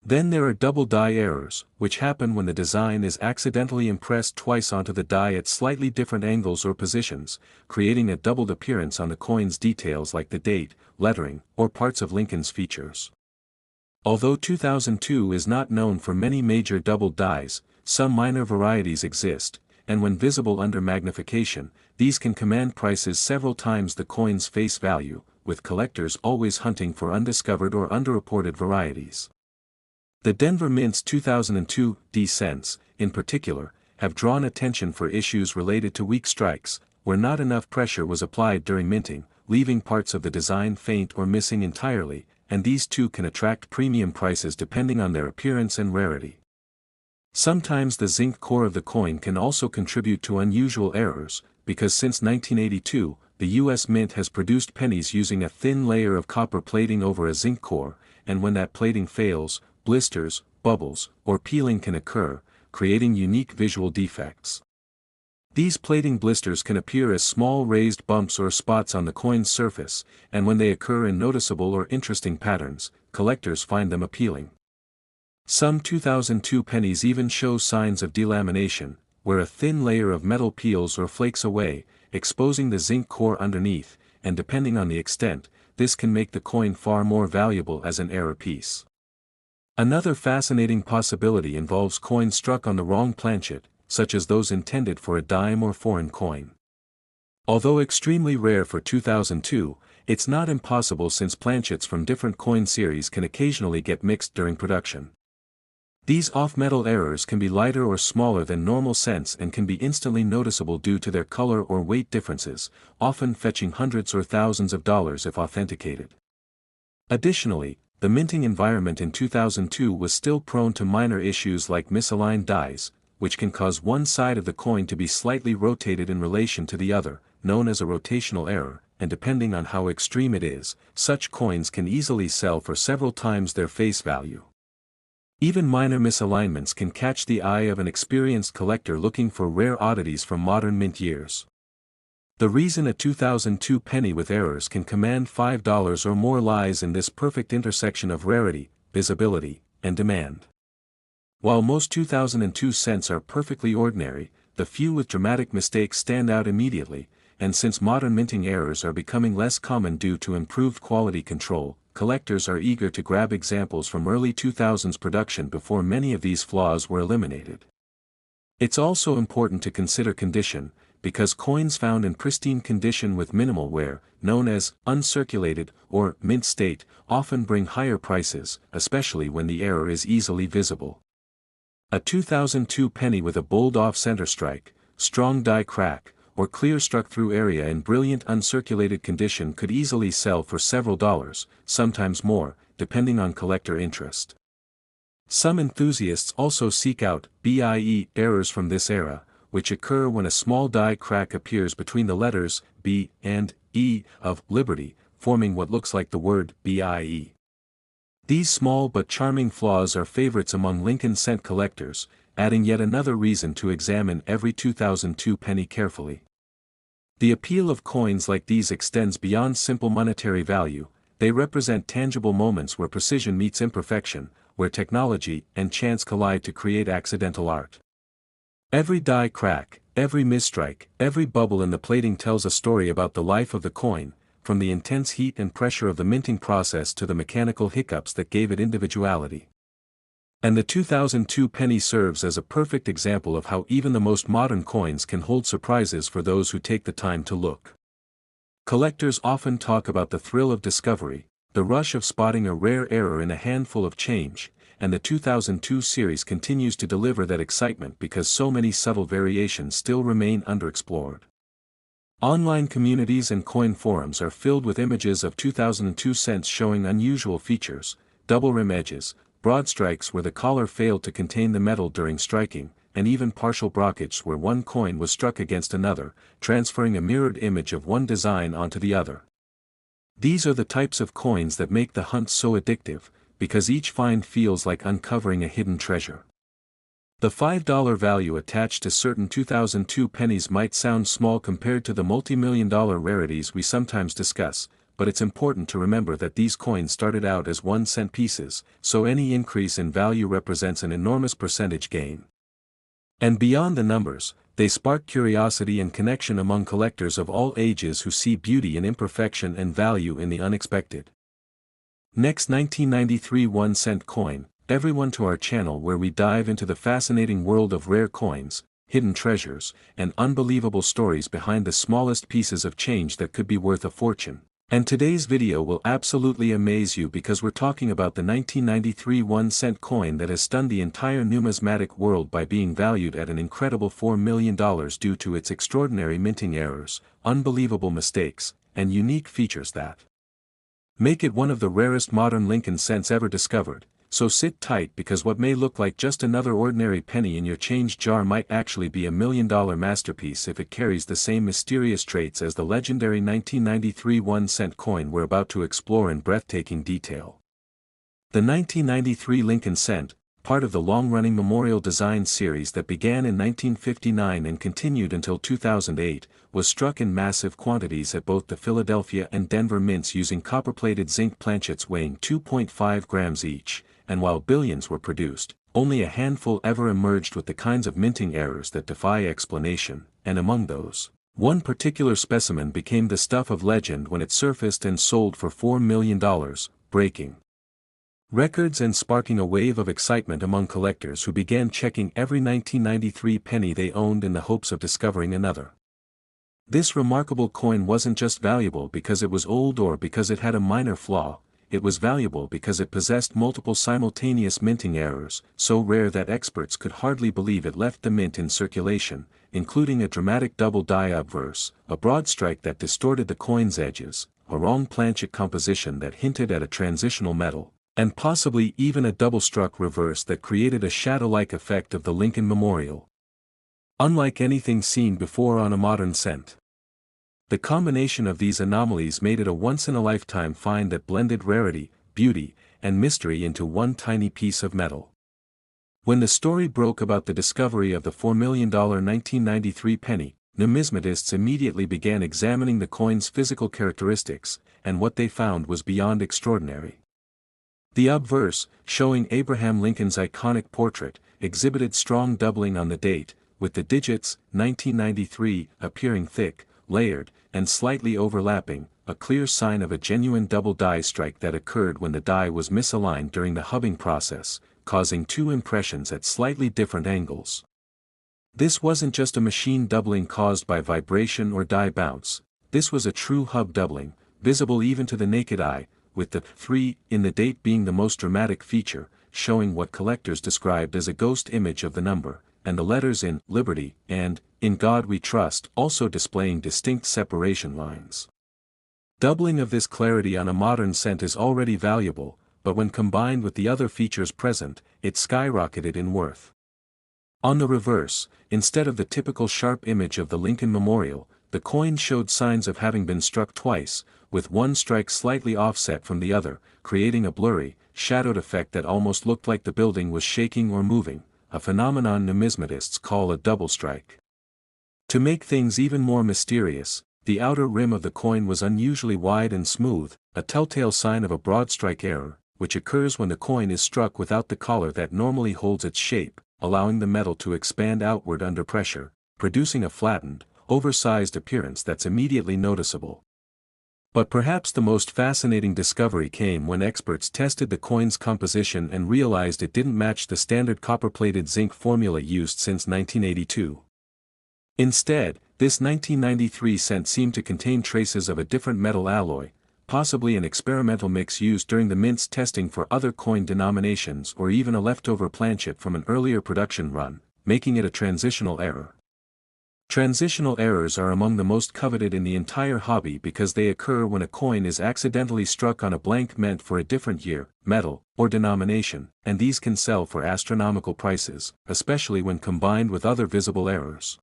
Then there are double die errors, which happen when the design is accidentally impressed twice onto the die at slightly different angles or positions, creating a doubled appearance on the coin's details like the date, lettering, or parts of Lincoln's features. Although 2002 is not known for many major double dies, some minor varieties exist, and when visible under magnification, these can command prices several times the coin's face value, with collectors always hunting for undiscovered or underreported varieties. The Denver Mint's 2002 D cents, in particular, have drawn attention for issues related to weak strikes, where not enough pressure was applied during minting, leaving parts of the design faint or missing entirely, and these too can attract premium prices depending on their appearance and rarity. Sometimes the zinc core of the coin can also contribute to unusual errors, because since 1982, the U.S. Mint has produced pennies using a thin layer of copper plating over a zinc core, and when that plating fails, blisters, bubbles, or peeling can occur, creating unique visual defects. These plating blisters can appear as small raised bumps or spots on the coin's surface, and when they occur in noticeable or interesting patterns, collectors find them appealing. Some 2002 pennies even show signs of delamination, where a thin layer of metal peels or flakes away, exposing the zinc core underneath, and depending on the extent, this can make the coin far more valuable as an error piece. Another fascinating possibility involves coins struck on the wrong planchet, such as those intended for a dime or foreign coin. Although extremely rare for 2002, it's not impossible since planchets from different coin series can occasionally get mixed during production. These off-metal errors can be lighter or smaller than normal cents and can be instantly noticeable due to their color or weight differences, often fetching hundreds or thousands of dollars if authenticated. Additionally, the minting environment in 2002 was still prone to minor issues like misaligned dies, which can cause one side of the coin to be slightly rotated in relation to the other, known as a rotational error, and depending on how extreme it is, such coins can easily sell for several times their face value. Even minor misalignments can catch the eye of an experienced collector looking for rare oddities from modern mint years. The reason a 2002 penny with errors can command $5 or more lies in this perfect intersection of rarity, visibility, and demand. While most 2002 cents are perfectly ordinary, the few with dramatic mistakes stand out immediately, and since modern minting errors are becoming less common due to improved quality control, collectors are eager to grab examples from early 2000s production before many of these flaws were eliminated. It's also important to consider condition, because coins found in pristine condition with minimal wear, known as uncirculated or mint state, often bring higher prices, especially when the error is easily visible. A 2002 penny with a bold off-center strike, strong die crack, or clear struck-through area in brilliant uncirculated condition could easily sell for several dollars, sometimes more, depending on collector interest. Some enthusiasts also seek out BIE errors from this era, which occur when a small die crack appears between the letters B and E of Liberty, forming what looks like the word BIE. These small but charming flaws are favorites among Lincoln cent collectors, adding yet another reason to examine every 2002 penny carefully. The appeal of coins like these extends beyond simple monetary value. They represent tangible moments where precision meets imperfection, where technology and chance collide to create accidental art. Every die crack, every misstrike, every bubble in the plating tells a story about the life of the coin, from the intense heat and pressure of the minting process to the mechanical hiccups that gave it individuality. And the 2002 penny serves as a perfect example of how even the most modern coins can hold surprises for those who take the time to look. Collectors often talk about the thrill of discovery, the rush of spotting a rare error in a handful of change, and the 2002 series continues to deliver that excitement because so many subtle variations still remain underexplored. Online communities and coin forums are filled with images of 2002 cents showing unusual features, double rim edges, broad strikes where the collar failed to contain the metal during striking, and even partial brockage where one coin was struck against another, transferring a mirrored image of one design onto the other. These are the types of coins that make the hunt so addictive, because each find feels like uncovering a hidden treasure. The $5 value attached to certain 2002 pennies might sound small compared to the multi-million-dollar rarities we sometimes discuss, but it's important to remember that these coins started out as 1-cent pieces, so any increase in value represents an enormous percentage gain. And beyond the numbers, they spark curiosity and connection among collectors of all ages who see beauty in imperfection and value in the unexpected. Next, 1993 1-cent coin, everyone to our channel where we dive into the fascinating world of rare coins, hidden treasures, and unbelievable stories behind the smallest pieces of change that could be worth a fortune. And today's video will absolutely amaze you because we're talking about the 1993 1-cent coin that has stunned the entire numismatic world by being valued at an incredible $4 million due to its extraordinary minting errors, unbelievable mistakes, and unique features that make it one of the rarest modern Lincoln cents ever discovered. So sit tight because what may look like just another ordinary penny in your change jar might actually be a $1 million masterpiece if it carries the same mysterious traits as the legendary 1993 1-cent coin we're about to explore in breathtaking detail. The 1993 Lincoln cent, part of the long-running memorial design series that began in 1959 and continued until 2008, was struck in massive quantities at both the Philadelphia and Denver mints using copper-plated zinc planchets weighing 2.5 grams each. And while billions were produced, only a handful ever emerged with the kinds of minting errors that defy explanation, and among those, one particular specimen became the stuff of legend when it surfaced and sold for $4 million, breaking records and sparking a wave of excitement among collectors who began checking every 1993 penny they owned in the hopes of discovering another. This remarkable coin wasn't just valuable because it was old or because it had a minor flaw. It was valuable because it possessed multiple simultaneous minting errors, so rare that experts could hardly believe it left the mint in circulation, including a dramatic double die obverse, a broad strike that distorted the coin's edges, a wrong planchet composition that hinted at a transitional metal, and possibly even a double-struck reverse that created a shadow-like effect of the Lincoln Memorial. Unlike anything seen before on a modern cent. The combination of these anomalies made it a once-in-a-lifetime find that blended rarity, beauty, and mystery into one tiny piece of metal. When the story broke about the discovery of the $4 million 1993 penny, numismatists immediately began examining the coin's physical characteristics, and what they found was beyond extraordinary. The obverse, showing Abraham Lincoln's iconic portrait, exhibited strong doubling on the date, with the digits, 1993, appearing thick, layered, and slightly overlapping, a clear sign of a genuine double die strike that occurred when the die was misaligned during the hubbing process, causing two impressions at slightly different angles. This wasn't just a machine doubling caused by vibration or die bounce, this was a true hub doubling, visible even to the naked eye, with the 3 in the date being the most dramatic feature, showing what collectors described as a ghost image of the number, and the letters in Liberty and In God We Trust also displaying distinct separation lines. Doubling of this clarity on a modern cent is already valuable, but when combined with the other features present, it skyrocketed in worth. On the reverse, instead of the typical sharp image of the Lincoln Memorial, the coin showed signs of having been struck twice, with one strike slightly offset from the other, creating a blurry, shadowed effect that almost looked like the building was shaking or moving, a phenomenon numismatists call a double strike. To make things even more mysterious, the outer rim of the coin was unusually wide and smooth, a telltale sign of a broad strike error, which occurs when the coin is struck without the collar that normally holds its shape, allowing the metal to expand outward under pressure, producing a flattened, oversized appearance that's immediately noticeable. But perhaps the most fascinating discovery came when experts tested the coin's composition and realized it didn't match the standard copper-plated zinc formula used since 1982. Instead, this 1993 cent seemed to contain traces of a different metal alloy, possibly an experimental mix used during the mint's testing for other coin denominations or even a leftover planchet from an earlier production run, making it a transitional error. Transitional errors are among the most coveted in the entire hobby because they occur when a coin is accidentally struck on a blank meant for a different year, metal, or denomination, and these can sell for astronomical prices, especially when combined with other visible errors.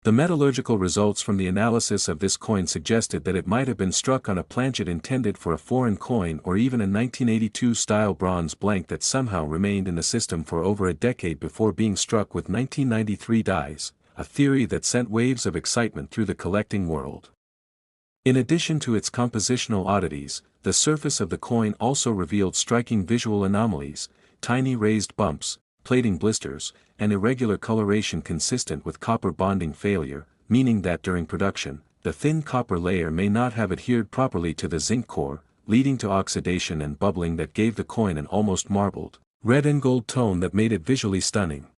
The metallurgical results from the analysis of this coin suggested that it might have been struck on a planchet intended for a foreign coin or even a 1982-style bronze blank that somehow remained in the system for over a decade before being struck with 1993 dies, a theory that sent waves of excitement through the collecting world. In addition to its compositional oddities, the surface of the coin also revealed striking visual anomalies, tiny raised bumps, plating blisters, and irregular coloration consistent with copper bonding failure, meaning that during production, the thin copper layer may not have adhered properly to the zinc core, leading to oxidation and bubbling that gave the coin an almost marbled, red and gold tone that made it visually stunning.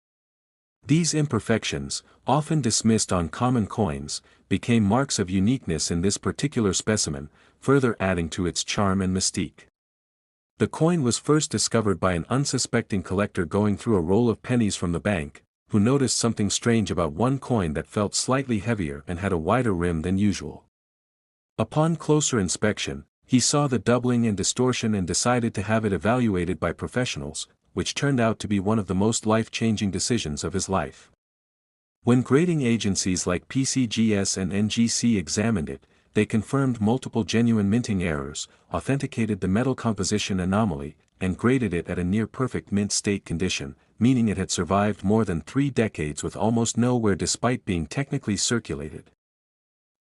These imperfections, often dismissed on common coins, became marks of uniqueness in this particular specimen, further adding to its charm and mystique. The coin was first discovered by an unsuspecting collector going through a roll of pennies from the bank, who noticed something strange about one coin that felt slightly heavier and had a wider rim than usual. Upon closer inspection, he saw the doubling and distortion and decided to have it evaluated by professionals, which turned out to be one of the most life-changing decisions of his life. When grading agencies like PCGS and NGC examined it, they confirmed multiple genuine minting errors, authenticated the metal composition anomaly, and graded it at a near-perfect mint state condition, meaning it had survived more than 3 decades with almost no wear despite being technically circulated.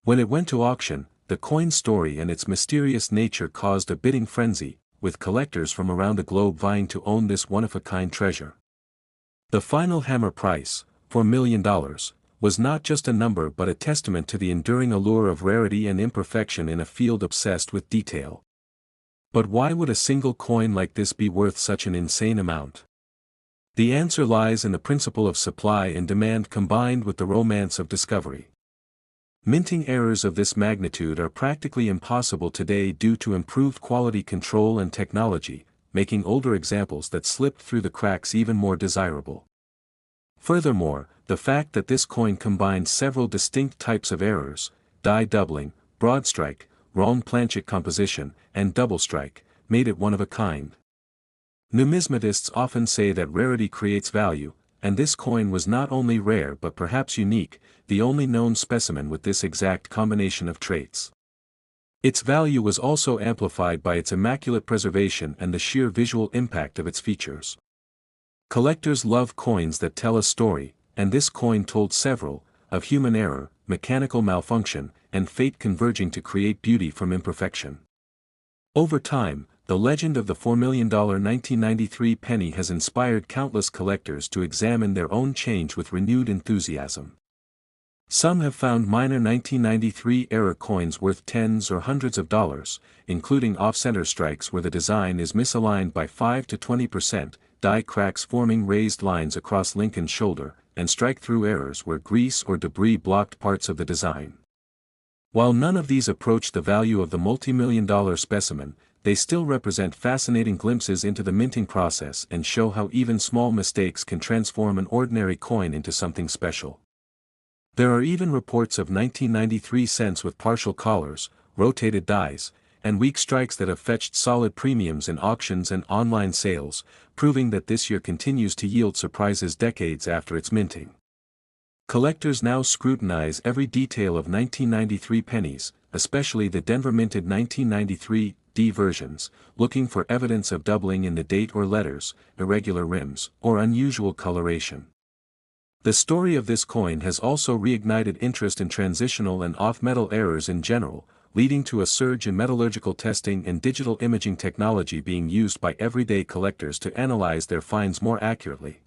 When it went to auction, the coin's story and its mysterious nature caused a bidding frenzy, with collectors from around the globe vying to own this one-of-a-kind treasure. The final hammer price, $4 million, was not just a number but a testament to the enduring allure of rarity and imperfection in a field obsessed with detail. But why would a single coin like this be worth such an insane amount? The answer lies in the principle of supply and demand combined with the romance of discovery. Minting errors of this magnitude are practically impossible today due to improved quality control and technology, making older examples that slipped through the cracks even more desirable. Furthermore, the fact that this coin combined several distinct types of errors, die doubling, broad strike, wrong planchet composition, and double strike, made it one of a kind. Numismatists often say that rarity creates value, and this coin was not only rare but perhaps unique, the only known specimen with this exact combination of traits. Its value was also amplified by its immaculate preservation and the sheer visual impact of its features. Collectors love coins that tell a story, and this coin told several, of human error, mechanical malfunction, and fate converging to create beauty from imperfection. Over time, the legend of the $4 million 1993 penny has inspired countless collectors to examine their own change with renewed enthusiasm. Some have found minor 1993 era coins worth tens or hundreds of dollars, including off-center strikes where the design is misaligned by 5 to 20%, die cracks forming raised lines across Lincoln's shoulder, and strike-through errors where grease or debris blocked parts of the design. While none of these approach the value of the multi-million-dollar specimen, they still represent fascinating glimpses into the minting process and show how even small mistakes can transform an ordinary coin into something special. There are even reports of 1993 cents with partial collars, rotated dies, and weak strikes that have fetched solid premiums in auctions and online sales, proving that this year continues to yield surprises decades after its minting. Collectors now scrutinize every detail of 1993 pennies, especially the Denver-minted 1993 D versions, looking for evidence of doubling in the date or letters, irregular rims, or unusual coloration. The story of this coin has also reignited interest in transitional and off-metal errors in general, leading to a surge in metallurgical testing and digital imaging technology being used by everyday collectors to analyze their finds more accurately.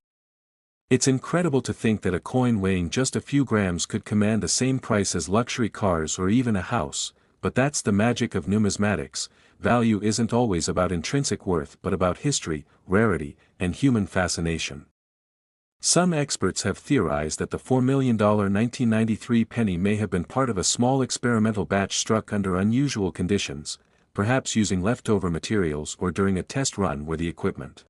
It's incredible to think that a coin weighing just a few grams could command the same price as luxury cars or even a house, but that's the magic of numismatics. Value isn't always about intrinsic worth but about history, rarity, and human fascination. Some experts have theorized that the $4 million 1993 penny may have been part of a small experimental batch struck under unusual conditions, perhaps using leftover materials or during a test run with the equipment.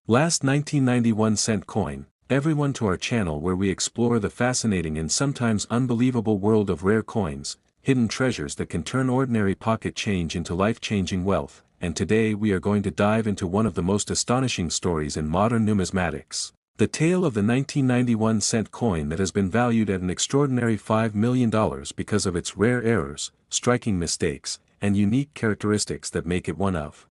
Last 1991 cent coin, everyone to our channel where we explore the fascinating and sometimes unbelievable world of rare coins, hidden treasures that can turn ordinary pocket change into life-changing wealth, and today we are going to dive into one of the most astonishing stories in modern numismatics. The tale of the 1991 cent coin that has been valued at an extraordinary $5 million because of its rare errors, striking mistakes, and unique characteristics that make it one of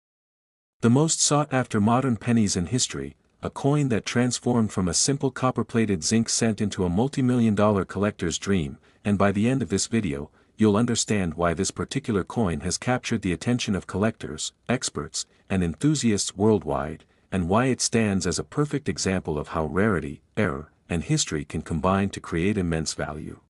the most sought-after modern pennies in history, a coin that transformed from a simple copper-plated zinc cent into a multi-million-dollar collector's dream, and by the end of this video, you'll understand why this particular coin has captured the attention of collectors, experts, and enthusiasts worldwide, and why it stands as a perfect example of how rarity, error, and history can combine to create immense value.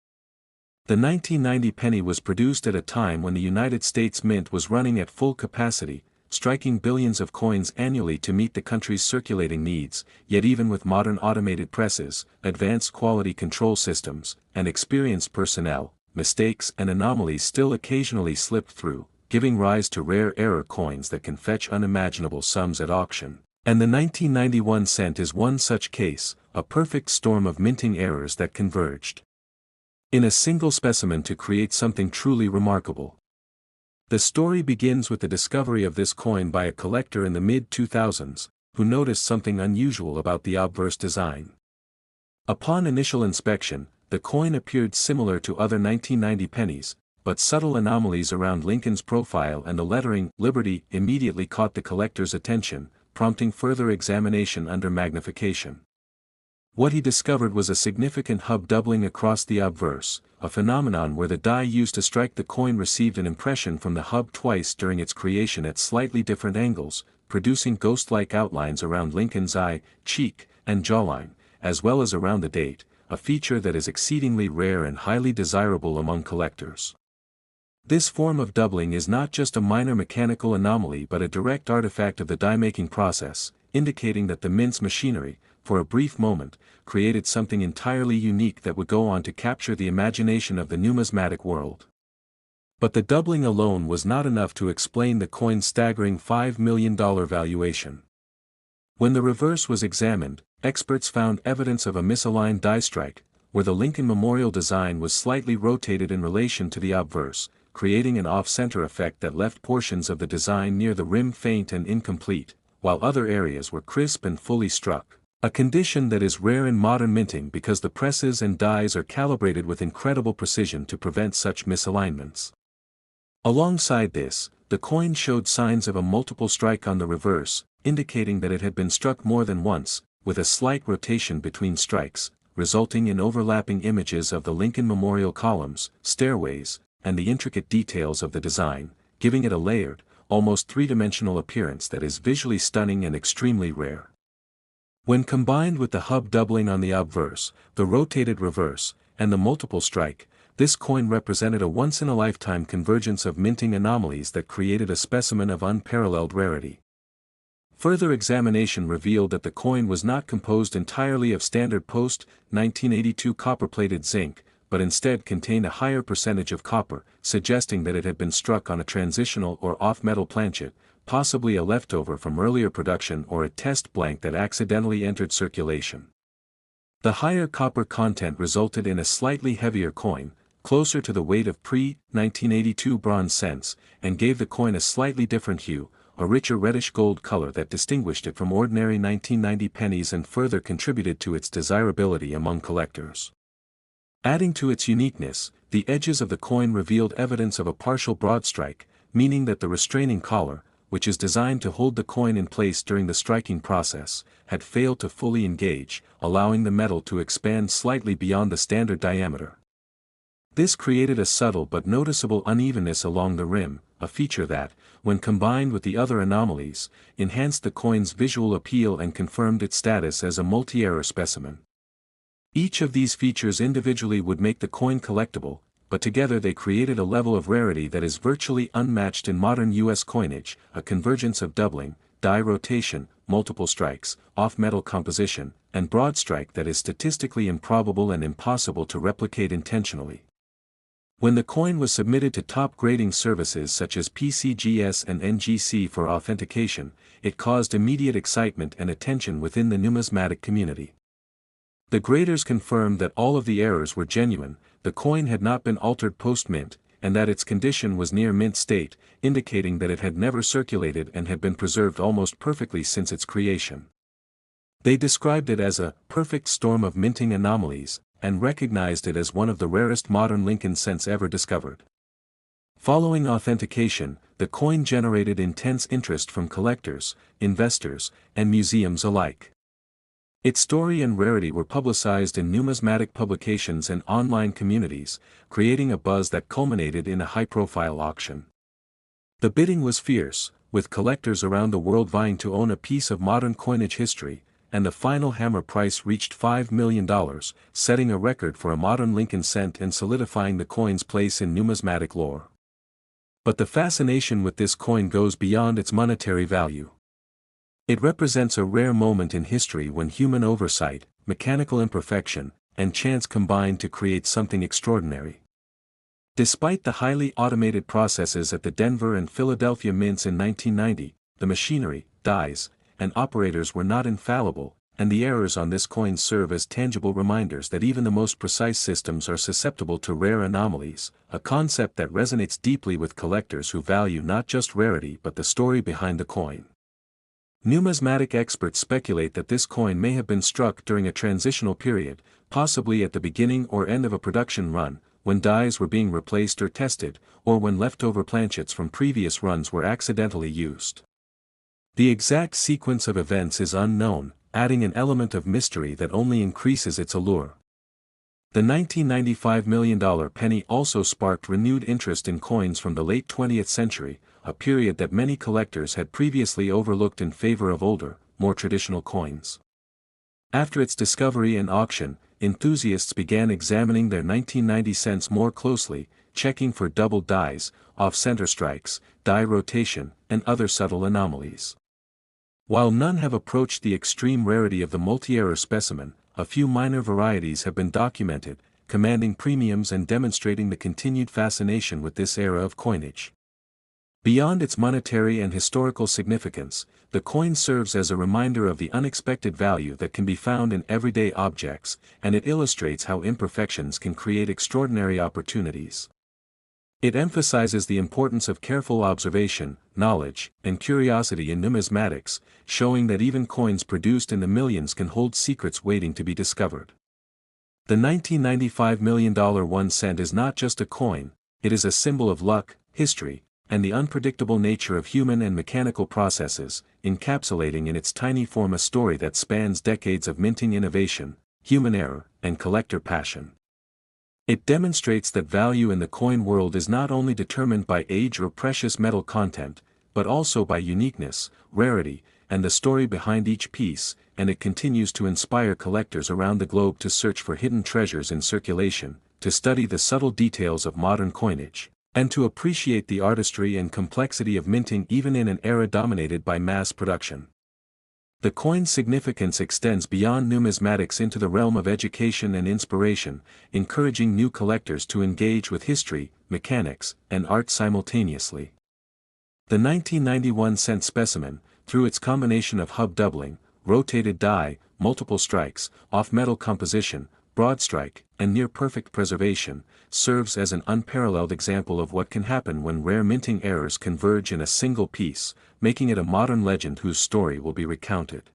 The 1990 penny was produced at a time when the United States Mint was running at full capacity, striking billions of coins annually to meet the country's circulating needs, yet even with modern automated presses, advanced quality control systems, and experienced personnel, mistakes and anomalies still occasionally slipped through, giving rise to rare error coins that can fetch unimaginable sums at auction. And the 1991 cent is one such case, a perfect storm of minting errors that converged in a single specimen to create something truly remarkable. The story begins with the discovery of this coin by a collector in the mid-2000s, who noticed something unusual about the obverse design. Upon initial inspection, the coin appeared similar to other 1990 pennies, but subtle anomalies around Lincoln's profile and the lettering "Liberty" immediately caught the collector's attention, prompting further examination under magnification. What he discovered was a significant hub doubling across the obverse, a phenomenon where the die used to strike the coin received an impression from the hub twice during its creation at slightly different angles, producing ghost-like outlines around Lincoln's eye, cheek, and jawline, as well as around the date, a feature that is exceedingly rare and highly desirable among collectors. This form of doubling is not just a minor mechanical anomaly but a direct artifact of the die-making process, indicating that the mint's machinery, for a brief moment, created something entirely unique that would go on to capture the imagination of the numismatic world. But the doubling alone was not enough to explain the coin's staggering $5 million valuation. When the reverse was examined, experts found evidence of a misaligned die strike, where the Lincoln Memorial design was slightly rotated in relation to the obverse, creating an off-center effect that left portions of the design near the rim faint and incomplete, while other areas were crisp and fully struck. A condition that is rare in modern minting because the presses and dies are calibrated with incredible precision to prevent such misalignments. Alongside this, the coin showed signs of a multiple strike on the reverse, indicating that it had been struck more than once, with a slight rotation between strikes, resulting in overlapping images of the Lincoln Memorial columns, stairways, and the intricate details of the design, giving it a layered, almost three-dimensional appearance that is visually stunning and extremely rare. When combined with the hub doubling on the obverse, the rotated reverse, and the multiple strike, this coin represented a once-in-a-lifetime convergence of minting anomalies that created a specimen of unparalleled rarity. Further examination revealed that the coin was not composed entirely of standard post-1982 copper-plated zinc, but instead contained a higher percentage of copper, suggesting that it had been struck on a transitional or off-metal planchet, possibly a leftover from earlier production or a test blank that accidentally entered circulation. The higher copper content resulted in a slightly heavier coin, closer to the weight of pre-1982 bronze cents, and gave the coin a slightly different hue, a richer reddish gold color that distinguished it from ordinary 1990 pennies and further contributed to its desirability among collectors. Adding to its uniqueness, the edges of the coin revealed evidence of a partial broad strike, meaning that the restraining collar, which is designed to hold the coin in place during the striking process, had failed to fully engage, allowing the metal to expand slightly beyond the standard diameter. This created a subtle but noticeable unevenness along the rim, a feature that, when combined with the other anomalies, enhanced the coin's visual appeal and confirmed its status as a multi-error specimen. Each of these features individually would make the coin collectible, but together they created a level of rarity that is virtually unmatched in modern U.S. coinage, a convergence of doubling, die rotation, multiple strikes, off-metal composition, and broad strike that is statistically improbable and impossible to replicate intentionally. When the coin was submitted to top grading services such as PCGS and NGC for authentication, it caused immediate excitement and attention within the numismatic community. The graders confirmed that all of the errors were genuine, the coin had not been altered post-mint, and that its condition was near mint state, indicating that it had never circulated and had been preserved almost perfectly since its creation. They described it as a perfect storm of minting anomalies, and recognized it as one of the rarest modern Lincoln cents ever discovered. Following authentication, the coin generated intense interest from collectors, investors, and museums alike. Its story and rarity were publicized in numismatic publications and online communities, creating a buzz that culminated in a high-profile auction. The bidding was fierce, with collectors around the world vying to own a piece of modern coinage history, and the final hammer price reached $5 million, setting a record for a modern Lincoln cent and solidifying the coin's place in numismatic lore. But the fascination with this coin goes beyond its monetary value. It represents a rare moment in history when human oversight, mechanical imperfection, and chance combine to create something extraordinary. Despite the highly automated processes at the Denver and Philadelphia mints in 1990, the machinery, dies, and operators were not infallible, and the errors on this coin serve as tangible reminders that even the most precise systems are susceptible to rare anomalies, a concept that resonates deeply with collectors who value not just rarity but the story behind the coin. Numismatic experts speculate that this coin may have been struck during a transitional period, possibly at the beginning or end of a production run, when dies were being replaced or tested, or when leftover planchets from previous runs were accidentally used. The exact sequence of events is unknown, adding an element of mystery that only increases its allure. The 1995 $1 million penny also sparked renewed interest in coins from the late 20th century, a period that many collectors had previously overlooked in favor of older, more traditional coins. After its discovery and auction, enthusiasts began examining their 1990 cents more closely, checking for double dies, off-center strikes, die rotation, and other subtle anomalies. While none have approached the extreme rarity of the multi-error specimen, a few minor varieties have been documented, commanding premiums and demonstrating the continued fascination with this era of coinage. Beyond its monetary and historical significance, the coin serves as a reminder of the unexpected value that can be found in everyday objects, and it illustrates how imperfections can create extraordinary opportunities. It emphasizes the importance of careful observation, knowledge, and curiosity in numismatics, showing that even coins produced in the millions can hold secrets waiting to be discovered. The 1995 $1 million 1 cent is not just a coin, it is a symbol of luck, history, and the unpredictable nature of human and mechanical processes, encapsulating in its tiny form a story that spans decades of minting innovation, human error, and collector passion. It demonstrates that value in the coin world is not only determined by age or precious metal content, but also by uniqueness, rarity, and the story behind each piece, and it continues to inspire collectors around the globe to search for hidden treasures in circulation, to study the subtle details of modern coinage, and to appreciate the artistry and complexity of minting even in an era dominated by mass production. The coin's significance extends beyond numismatics into the realm of education and inspiration, encouraging new collectors to engage with history, mechanics, and art simultaneously. The 1991 cent specimen, through its combination of hub doubling, rotated die, multiple strikes, off-metal composition, broad strike, and near-perfect preservation, serves as an unparalleled example of what can happen when rare minting errors converge in a single piece, making it a modern legend whose story will be recounted.